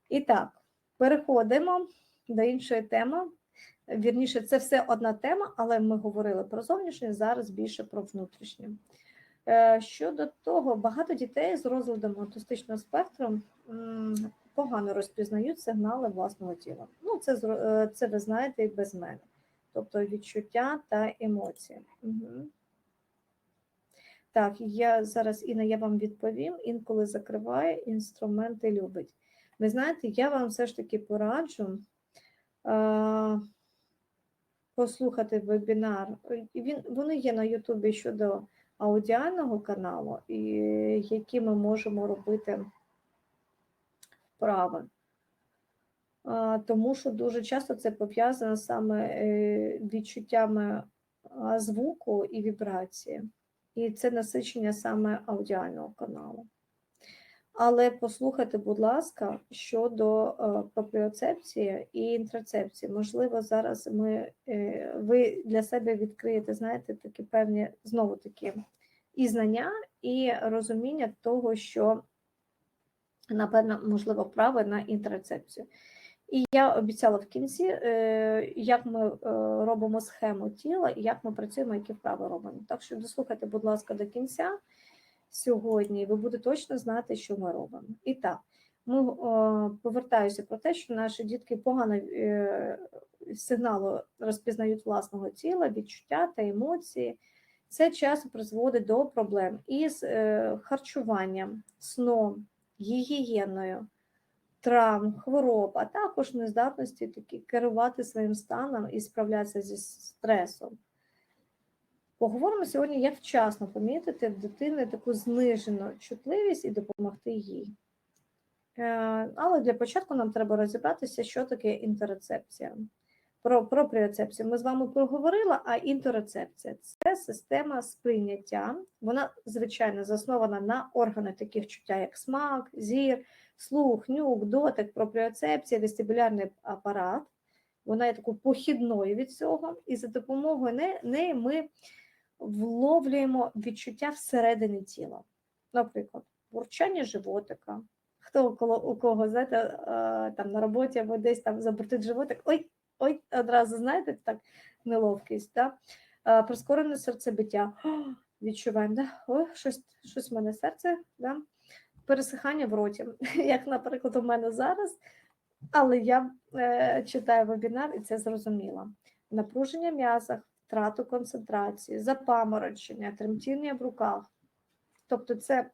І так, переходимо до іншої теми. Вірніше, це все одна тема, але ми говорили про зовнішнє, зараз більше про внутрішнє. Щодо того, багато дітей з розладом аутистичного спектру погано розпізнають сигнали власного тіла. Ну, це ви знаєте і без мене. Тобто відчуття та емоції. Угу. Так, Інна, я вам відповім, інколи закриває, інструменти любить. Ви знаєте, я вам все ж таки пораджу послухати вебінар. Вони є на Ютубі щодо аудіального каналу, і які ми можемо робити вправи. Тому що дуже часто це пов'язано саме відчуттями звуку і вібрації. І це насичення саме аудіального каналу. Але послухайте, будь ласка, щодо пропріоцепції і інтрацепції. Можливо, зараз ви для себе відкриєте, знаєте, такі певні, знову-таки, і знання, і розуміння того, що, напевно, можливо, вправи на інтрацепцію. І я обіцяла в кінці, як ми робимо схему тіла, і як ми працюємо, які вправи робимо. Так що дослухайте, будь ласка, до кінця сьогодні, ви будете точно знати, що ми робимо. І так, ми повертаюся про те, що наші дітки погано сигналу розпізнають власного тіла, відчуття та емоції. Це часто призводить до проблем із харчуванням, сном, гігієною, травм, хвороб, а також нездатності керувати своїм станом і справлятися зі стресом. Поговоримо сьогодні, як вчасно помітити в дитини таку знижену чутливість і допомогти їй. Але для початку нам треба розібратися, що таке інтероцепція. Про пропріоцепцію ми з вами проговорили, а інтероцепція – це система сприйняття. Вона, звичайно, заснована на органах таких чуття, як смак, зір, слух, нюх, дотик, пропріоцепція, вестибулярний апарат. Вона є такою похідною від цього, і за допомогою неї ми вловлюємо відчуття всередині тіла. Наприклад, бурчання животика. Хто у кого, знаєте, там на роботі або десь там забуртить животик, ой, одразу, знаєте, так, неловкість, да? Прискорене серцебиття, відчуваємо, да? Ой, щось в мене серце, да? Пересихання в роті, як, наприклад, у мене зараз, але я читаю вебінар і це зрозуміло. Напруження в м'язах, втрату концентрації, запаморочення, тремтіння в руках. Тобто це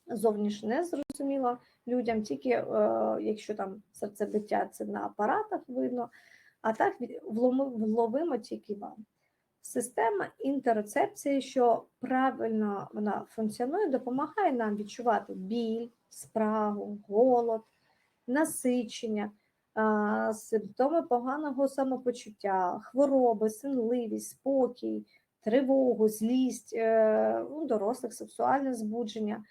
зовнішнє не зрозуміло людям, тільки якщо там серцебиття це на апаратах видно, а так вловимо тільки вам. Система інтероцепції, що правильно вона функціонує, допомагає нам відчувати біль, спрагу, голод, насичення, симптоми поганого самопочуття, хвороби, сонливість, спокій, тривогу, злість, у дорослих сексуальне збудження,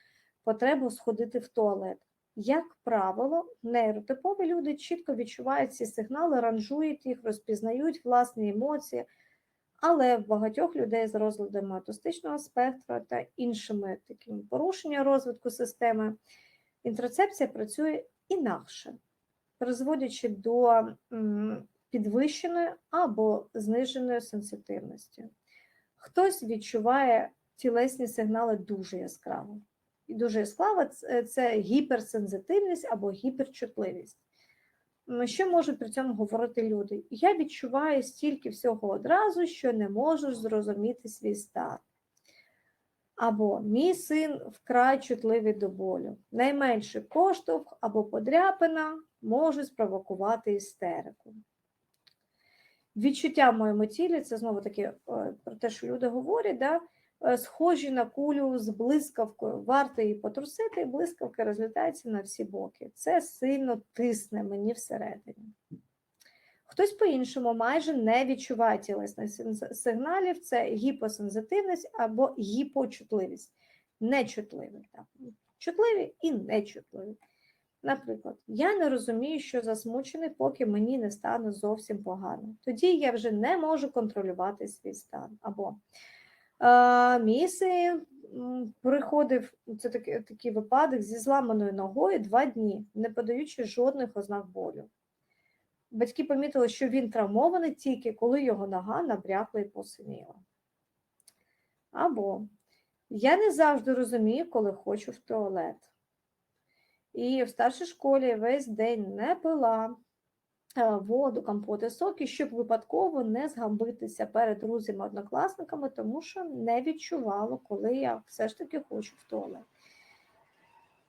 потребу сходити в туалет. Як правило, нейротипові люди чітко відчувають ці сигнали, ранжують їх, розпізнають власні емоції, але в багатьох людей з розладом аутистичного спектру та іншими такими порушеннями розвитку системи інтероцепція працює інакше, призводячи до підвищеної або зниженої сенситивності. Хтось відчуває тілесні сигнали дуже яскраво, дуже яскрава, це гіперсензитивність або гіперчутливість. Що можуть при цьому говорити люди? Я відчуваю стільки всього одразу, що не можу зрозуміти свій стан. Або мій син вкрай чутливий до болю. Найменший поштовх або подряпина можуть спровокувати істерику. Відчуття в моєму тілі, це знову-таки про те, що люди говорять, да? Схожі на кулю з блискавкою. Варто її потрусити, і блискавка розлітається на всі боки. Це сильно тисне мені всередині. Хтось по-іншому майже не відчуває тілесних сигналів, це гіпосензитивність або гіпочутливість. Нечутливі. Так. Чутливі і нечутливі. Наприклад, я не розумію, що засмучений, поки мені не стане зовсім погано. Тоді я вже не можу контролювати свій стан. Або мій син приходив, це такий випадок, зі зламаною ногою 2 дні, не подаючи жодних ознак болю. Батьки помітили, що він травмований тільки коли його нога набрякла і посиніла. Або я не завжди розумію, коли хочу в туалет. І в старшій школі весь день не пила воду, компоти, соки, щоб випадково не згамбитися перед друзями-однокласниками, тому що не відчувала, коли я все ж таки хочу в туалет.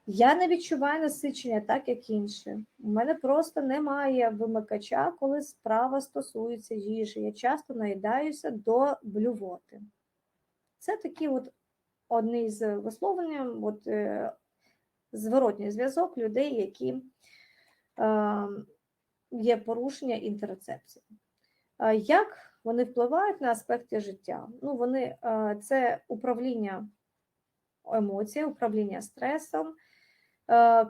Я не відчуваю насичення так, як інші. У мене просто немає вимикача, коли справа стосується їжі. Я часто наїдаюся до блювоти. Це такі одні з висловлень, зворотній зв'язок людей, які є порушення інтерцепції. Як вони впливають на аспекти життя? Це управління емоціями, управління стресом,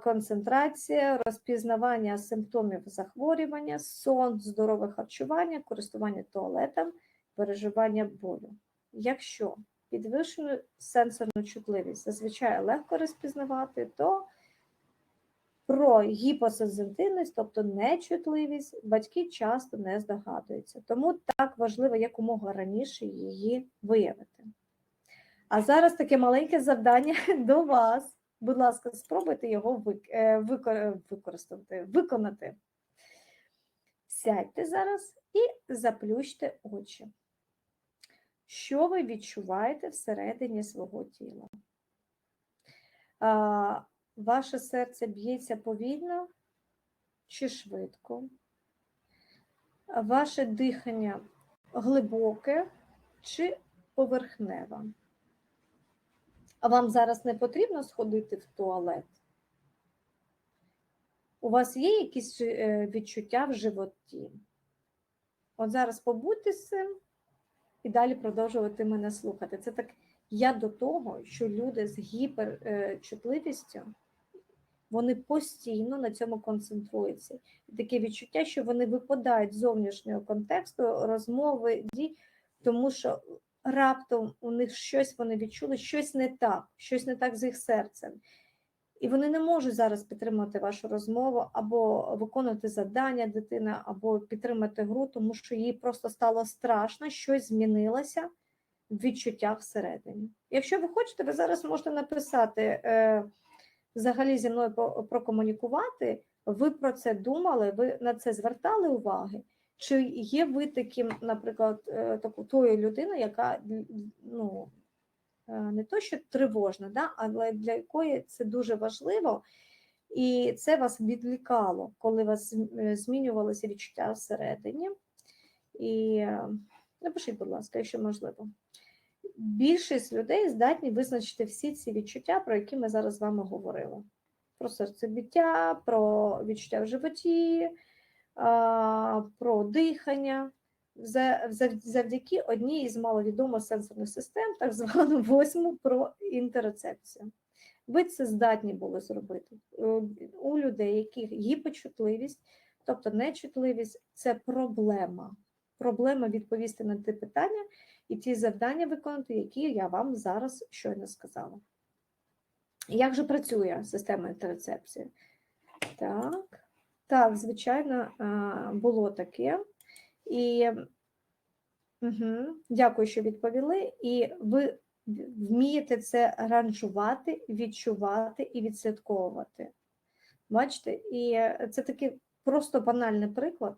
концентрація, розпізнавання симптомів захворювання, сон, здорове харчування, користування туалетом, переживання болю. Якщо підвищену сенсорну чутливість зазвичай легко розпізнавати, то про гіпосензитивність, тобто нечутливість, батьки часто не здогадуються. Тому так важливо якомога раніше її виявити. А зараз таке маленьке завдання до вас. Будь ласка, спробуйте його виконати. Сядьте зараз і заплющте очі. Що ви відчуваєте всередині свого тіла? Ваше серце б'ється повільно чи швидко? Ваше дихання глибоке чи поверхневе? А вам зараз не потрібно сходити в туалет? У вас є якісь відчуття в животі? От зараз побудьте з цим і далі продовжувати мене слухати. Це так, я до того, що люди з гіперчутливістю, вони постійно на цьому концентруються. Таке відчуття, що вони випадають з зовнішнього контексту, розмови, дій, тому що раптом у них щось вони відчули, щось не так з їх серцем. І вони не можуть зараз підтримати вашу розмову, або виконувати завдання дитина, або підтримати гру, тому що їй просто стало страшно, щось змінилося в відчуттях всередині. Якщо ви хочете, ви зараз можете написати, взагалі зі мною прокомунікувати, ви про це думали, ви на це звертали увагу, чи є ви таким, наприклад, тою людиною, яка, не то, що тривожна, да, але для якої це дуже важливо, і це вас відвлікало, коли у вас змінювалися відчуття всередині. І напишіть, будь ласка, якщо можливо. Більшість людей здатні визначити всі ці відчуття, про які ми зараз з вами говорили. Про серцебиття, про відчуття в животі, про дихання. Завдяки одній із маловідомих сенсорних систем, так звану 8 про інтерцепцію. Ви це здатні були зробити. У людей, яких гіпочутливість, тобто нечутливість, це проблема. Проблема відповісти на ті питання і ті завдання виконати, які я вам зараз щойно сказала. Як же працює система інтерцепції? Так, звичайно, було таке. І дякую, що відповіли. І ви вмієте це ранжувати, відчувати і відслідковувати. Бачите? І це такий просто банальний приклад.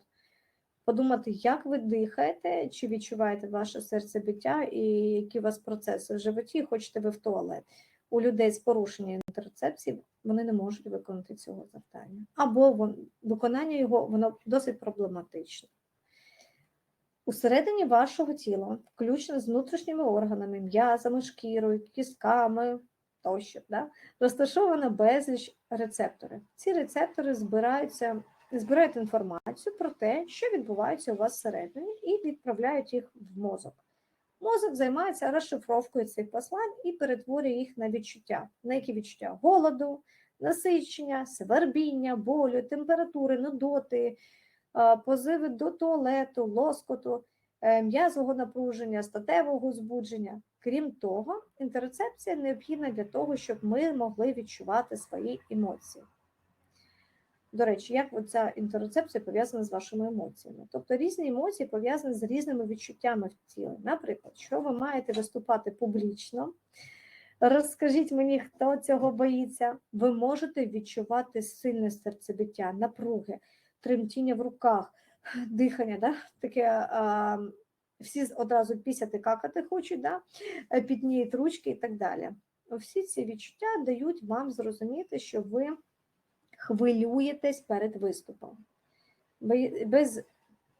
Подумати, як ви дихаєте, чи відчуваєте ваше серцебиття, і які у вас процеси в животі, хочете ви в туалет. У людей з порушенням інтерцепції вони не можуть виконати цього завдання. Або виконання його воно досить проблематичне. Усередині вашого тіла, включно з внутрішніми органами, м'язами, шкірою, кістками тощо, да, розташовано безліч рецепторів. Ці рецептори збирають інформацію про те, що відбувається у вас всередині, і відправляють їх в мозок. Мозок займається розшифровкою цих послань і перетворює їх на відчуття. На які відчуття? Голоду, насичення, свербіння, болю, температури, нудоти, позиви до туалету, лоскоту, м'язового напруження, статевого збудження. Крім того, інтерцепція необхідна для того, щоб ми могли відчувати свої емоції. До речі, як ця інтерцепція пов'язана з вашими емоціями? Тобто різні емоції пов'язані з різними відчуттями в тілі. Наприклад, що ви маєте виступати публічно, розкажіть мені, хто цього боїться, ви можете відчувати сильне серцебиття, напруги, тремтіння в руках, дихання, да? Таке, всі одразу пісяти, какати хочуть, да? Підніють ручки і так далі. Всі ці відчуття дають вам зрозуміти, що ви хвилюєтесь перед виступом. Без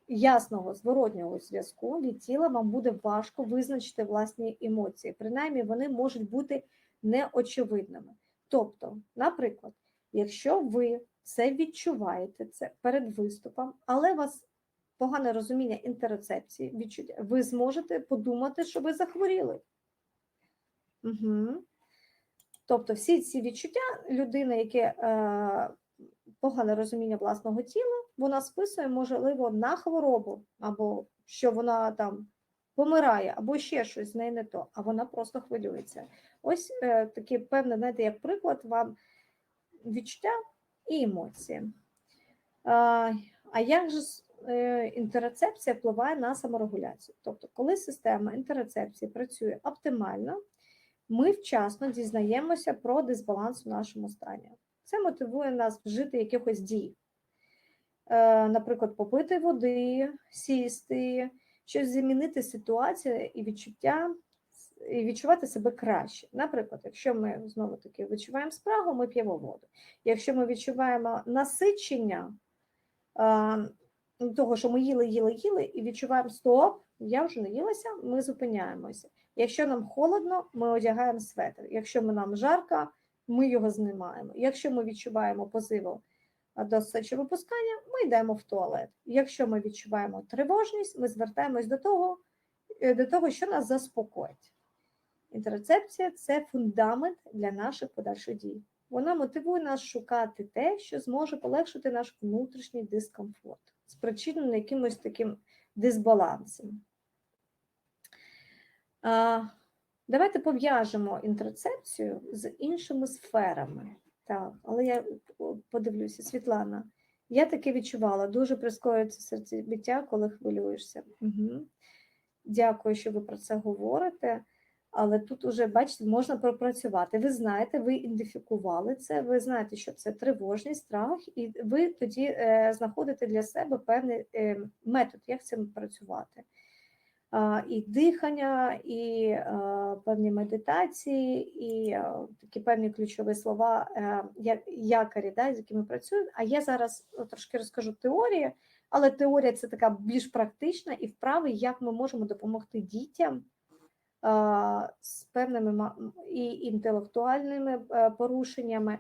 ясного зворотнього зв'язку від тіла вам буде важко визначити власні емоції. Принаймні, вони можуть бути неочевидними. Тобто, наприклад, якщо ви це відчуваєте це перед виступом, але у вас погане розуміння інтерцепції, відчуття, ви зможете подумати, що ви захворіли. Угу. Тобто всі ці відчуття людини, яке погане розуміння власного тіла, вона списує, можливо, на хворобу, або що вона там помирає, або ще щось з неї не то, а вона просто хвилюється. Ось таке певне, знаєте, як приклад вам відчуття і емоції. А як же інтерцепція впливає на саморегуляцію? Тобто, коли система інтерцепції працює оптимально, ми вчасно дізнаємося про дисбаланс у нашому стані. Це мотивує нас вжити якихось дій. Наприклад, попити води, сісти, щось змінити ситуацію і відчуття, і відчувати себе краще. Наприклад, якщо ми, знову-таки, відчуваємо спрагу, ми п'ємо воду. Якщо ми відчуваємо насичення того, що ми їли і відчуваємо, стоп, я вже наїлася, ми зупиняємося. Якщо нам холодно, ми одягаємо светр. Якщо нам жарко, ми його знімаємо. Якщо ми відчуваємо позиву до сечовипускання, ми йдемо в туалет. Якщо ми відчуваємо тривожність, ми звертаємось до того, що нас заспокоїть. Інтерцепція – це фундамент для наших подальших дій. Вона мотивує нас шукати те, що зможе полегшити наш внутрішній дискомфорт, спричинений якимось таким дисбалансом. Давайте пов'яжемо інтерцепцію з іншими сферами. Так, але я подивлюся, Світлана, я таке відчувала, дуже прискорюється серцебиття, коли хвилюєшся. Угу. Дякую, що ви про це говорите, але тут уже, бачите, можна пропрацювати. Ви знаєте, ви ідентифікували це, ви знаєте, що це тривожність, страх, і ви тоді знаходите для себе певний метод, як з цим працювати. І дихання, і певні медитації, і такі певні ключові слова, якорі, да, з якими працюють. А я зараз трошки розкажу теорії, але теорія – це така більш практична і вправи, як ми можемо допомогти дітям з певними і інтелектуальними порушеннями,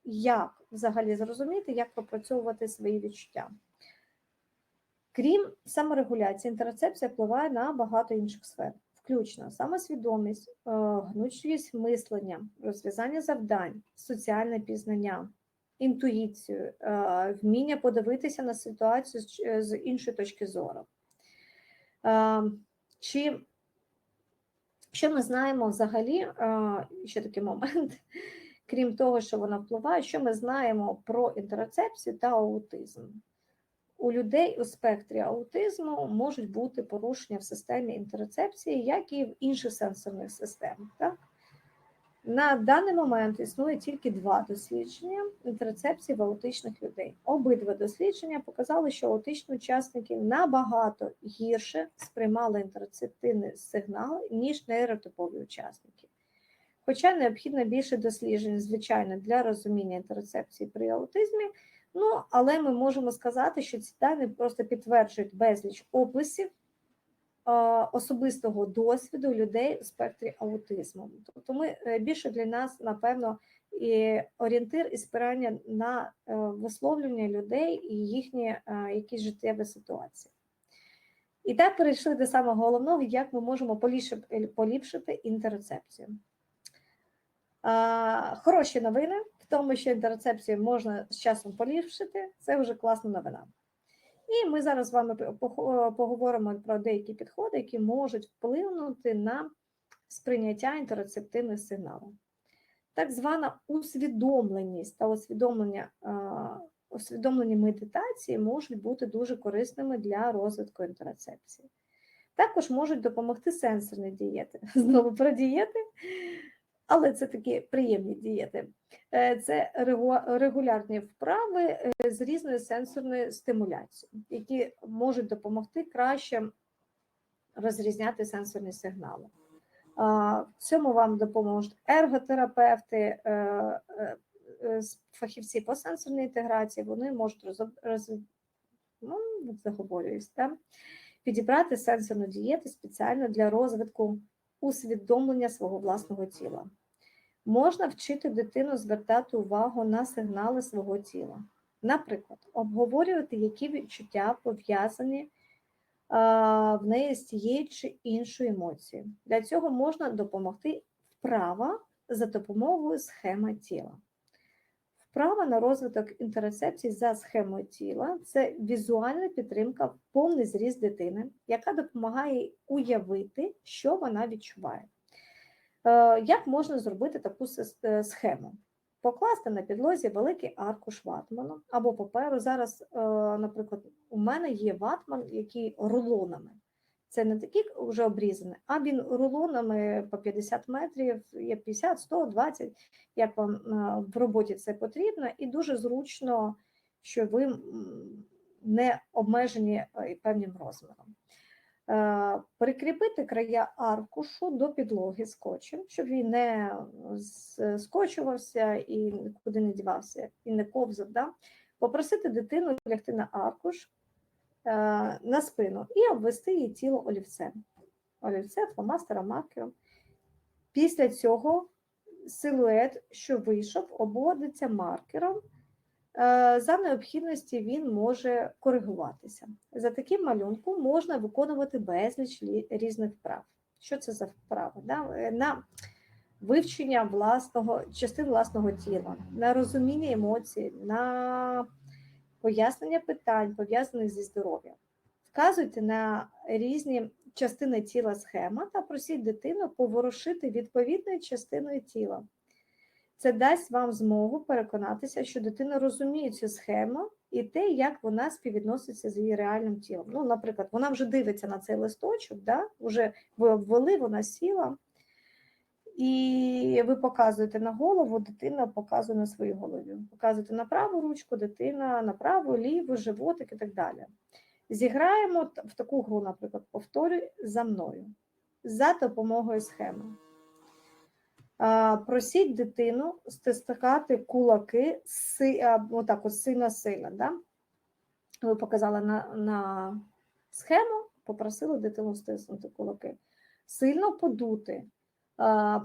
як взагалі зрозуміти, як пропрацьовувати свої відчуття. Крім саморегуляції, інтерцепція впливає на багато інших сфер, включно самосвідомість, гнучкість мислення, розв'язання завдань, соціальне пізнання, інтуїцію, вміння подивитися на ситуацію з іншої точки зору. Що ми знаємо взагалі, ще такий момент, крім того, що вона впливає, що ми знаємо про інтерцепцію та аутизм? у людей у спектрі аутизму можуть бути порушення в системі інтерцепції, як і в інших сенсорних системах. Так? На даний момент існує тільки 2 дослідження інтерцепції в аутичних людей. Обидва дослідження показали, що аутичні учасники набагато гірше сприймали інтерцептивний сигнал, ніж нейротипові учасники. Хоча необхідно більше досліджень, звичайно, для розуміння інтерцепції при аутизмі, але ми можемо сказати, що ці дані просто підтверджують безліч описів особистого досвіду людей у спектрі аутизму. Тобто ми більше для нас, напевно, і орієнтир і спирання на висловлювання людей і їхні якісь життєві ситуації. І так перейшли до самого головного, як ми можемо поліпшити інтерцепцію. Хороші новини в тому, що інтерцепцію можна з часом поліпшити, це вже класна новина. І ми зараз з вами поговоримо про деякі підходи, які можуть вплинути на сприйняття інтерцептивних сигналів. Так звана усвідомленість та усвідомлені медитації можуть бути дуже корисними для розвитку інтерцепції. Також можуть допомогти сенсорні дієти. Знову про дієти, але це такі приємні дієти. Це регулярні вправи з різною сенсорною стимуляцією, які можуть допомогти краще розрізняти сенсорні сигнали. В цьому вам допоможуть ерготерапевти, фахівці по сенсорній інтеграції, вони можуть підібрати сенсорну дієту спеціально для розвитку усвідомлення свого власного тіла. Можна вчити дитину звертати увагу на сигнали свого тіла. Наприклад, обговорювати, які відчуття пов'язані в неї з тією чи іншою емоцією. Для цього можна допомогти вправа за допомогою схеми тіла. Вправа на розвиток інтерцепції за схемою тіла – це візуальна підтримка, повний зріст дитини, яка допомагає уявити, що вона відчуває. Як можна зробити таку схему? Покласти на підлозі великий аркуш ватману або паперу. Зараз, наприклад, у мене є ватман, який рулонами. Це не такий вже обрізаний, а він рулонами по 50 метрів, є 50, 100, 20, як вам в роботі це потрібно, і дуже зручно, що ви не обмежені певним розміром. Прикріпити края аркушу до підлоги скотчем, щоб він не скочувався і нікуди не дівався, і не ковзав. Да? Попросити дитину лягти на аркуш, на спину і обвести її тіло олівцем. Олівцем, фломастером, маркером. Після цього силует, що вийшов, обводиться маркером. За необхідності він може коригуватися. За таким малюнком можна виконувати безліч різних вправ. Що це за вправи? На вивчення частин власного тіла, на розуміння емоцій, на пояснення питань, пов'язаних зі здоров'ям. Вказуйте на різні частини тіла схема та просіть дитину поворушити відповідною частиною тіла. Це дасть вам змогу переконатися, що дитина розуміє цю схему і те, як вона співвідноситься з її реальним тілом. Наприклад, вона вже дивиться на цей листочок, вже ви обвели, вона сіла, і ви показуєте на голову, дитина показує на своїй голові. Показуєте на праву ручку, дитина на праву, ліву, животик і так далі. Зіграємо в таку гру, наприклад, повторюй за мною, за допомогою схеми. Просіть дитину стискати кулаки отак от сильно-сильно. Да? Ви показали на схему, попросили дитину стиснути кулаки. Сильно подути,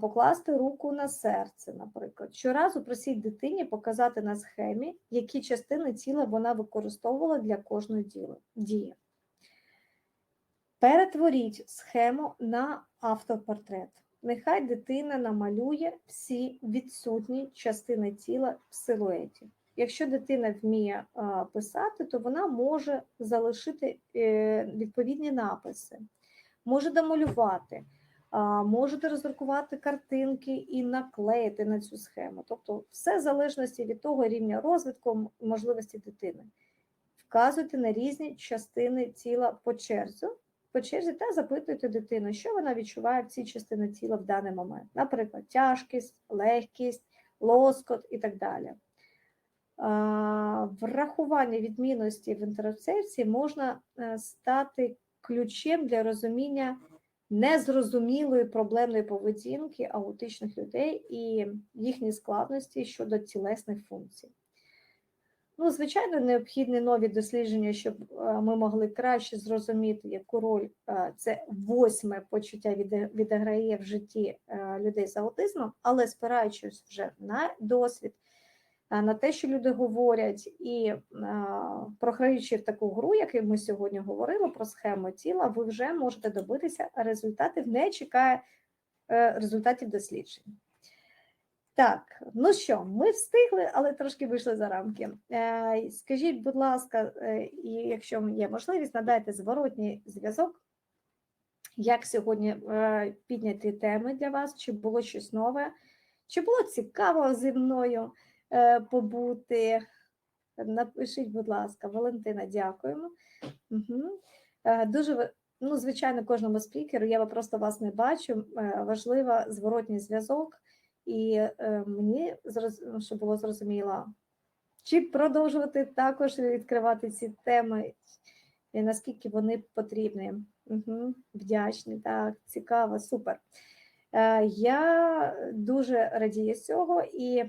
покласти руку на серце, наприклад. Щоразу просіть дитині показати на схемі, які частини тіла вона використовувала для кожної дії. Перетворіть схему на автопортрет. Нехай дитина намалює всі відсутні частини тіла в силуеті. Якщо дитина вміє писати, то вона може залишити відповідні написи, може домалювати, можете роздрукувати картинки і наклеїти на цю схему. Тобто все в залежності від того рівня розвитку, можливості дитини. вказуйте на різні частини тіла по черзі та запитуйте дитину, що вона відчуває в цій частині тіла в даний момент. Наприклад, тяжкість, легкість, лоскот і так далі. Врахування відмінності в інтерцепції можна стати ключем для розуміння незрозумілої проблемної поведінки аутичних людей і їхньої складності щодо тілесних функцій. Ну, звичайно, необхідні нові дослідження, щоб ми могли краще зрозуміти, яку роль це 8-ме почуття відіграє в житті людей з аутизмом, але спираючись вже на досвід, на те, що люди говорять, і програючи в таку гру, яку ми сьогодні говорили, про схему тіла, ви вже можете добитися результатів, не чекає результатів досліджень. Так, ну що, ми встигли, але трошки вийшли за рамки. Скажіть, будь ласка, і якщо є можливість, надайте зворотній зв'язок, як сьогодні підняти теми для вас, чи було щось нове, чи було цікаво зі мною побути. Напишіть, будь ласка, Валентина, дякуємо. Угу. Дуже, ну, звичайно, кожному спікеру, я просто вас не бачу, важливо зворотній зв'язок, і мені, щоб було зрозуміло, чи продовжувати також відкривати ці теми, і наскільки вони потрібні. Угу. Вдячні, так, цікаво, супер. Я дуже радію з цього, і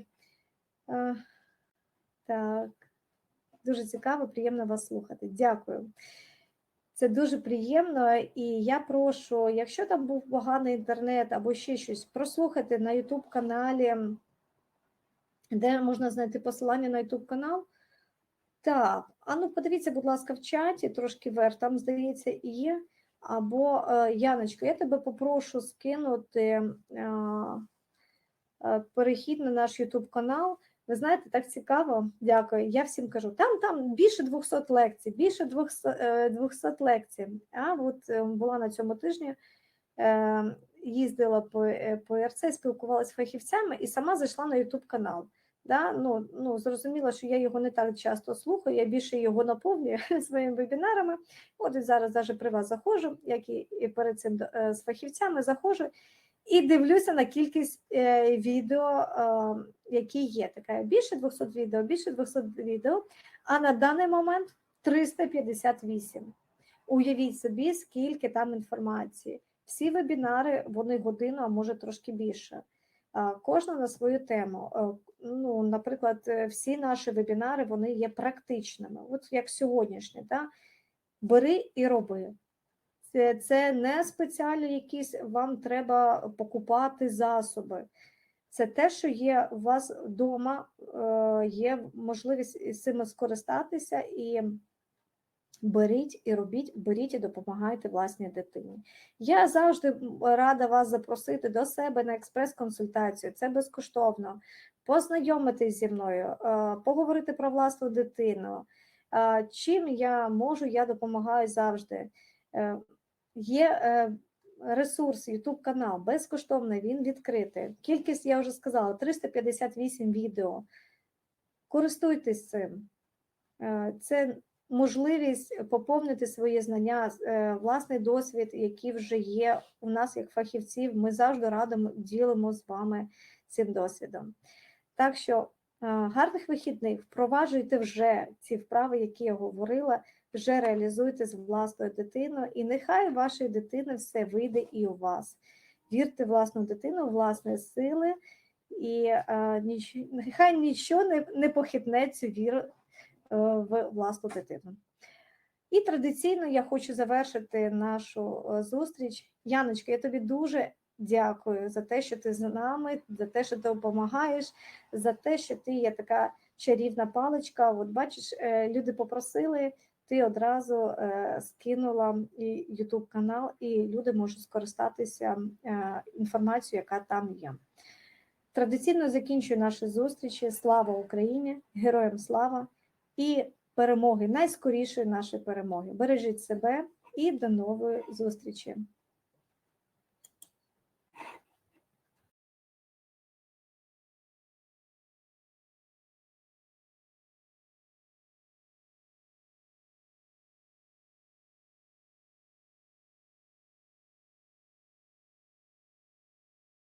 так, дуже цікаво, приємно вас слухати. Дякую. Це дуже приємно, і я прошу, якщо там був поганий інтернет або ще щось, прослухати на YouTube-каналі, де можна знайти посилання на YouTube-канал. Так, а ну подивіться, будь ласка, в чаті, трошки вверх, там, здається, є. Або, Яночка, я тебе попрошу скинути перехід на наш YouTube-канал. Ви знаєте, так цікаво, дякую. Я всім кажу, там більше 200 лекцій, більше 200 лекцій. А от була на цьому тижні, їздила по ІРЦ, спілкувалася з фахівцями і сама зайшла на YouTube-канал. Да? Ну, зрозуміло, що я його не так часто слухаю, я більше його наповнюю своїми вебінарами. От і зараз навіть при вас заходжу, як і перед цим з фахівцями заходжу, і дивлюся на кількість відео, які є. Така більше 200 відео, а на даний момент 358. Уявіть собі, скільки там інформації. Всі вебінари, вони годину, а може трошки більше. Кожна на свою тему. Ну, наприклад, всі наші вебінари, вони є практичними. От як сьогоднішні, да? Бери і роби. Це не спеціально якісь вам треба покупати засоби. Це те, що є у вас вдома, є можливість з цим скористатися, і беріть і робіть, беріть і допомагайте власній дитині. Я завжди рада вас запросити до себе на експрес-консультацію, це безкоштовно, познайомитись зі мною, поговорити про власну дитину. Чим я можу, я допомагаю завжди. Є ресурс, YouTube-канал, безкоштовний, він відкритий. Кількість, я вже сказала, 358 відео. Користуйтесь цим. Це можливість поповнити свої знання, власний досвід, який вже є у нас як фахівців. Ми завжди радимо, ділимо з вами цим досвідом. Так що гарних вихідних, впроваджуйте вже ці вправи, які я говорила, вже реалізуйте з власною дитиною, і нехай у вашої дитини все вийде і у вас. Вірте в власну дитину, в власні сили, і нехай нічого не похитне цю віру в власну дитину. І традиційно я хочу завершити нашу зустріч. Яночка, я тобі дуже дякую за те, що ти з нами, за те, що ти допомагаєш, за те, що ти є така чарівна паличка. От бачиш, люди попросили, ти одразу скинула YouTube-канал, і люди можуть скористатися інформацією, яка там є. Традиційно закінчую наші зустрічі. Слава Україні! Героям слава! І перемоги, найскорішої нашої перемоги. Бережіть себе і до нової зустрічі!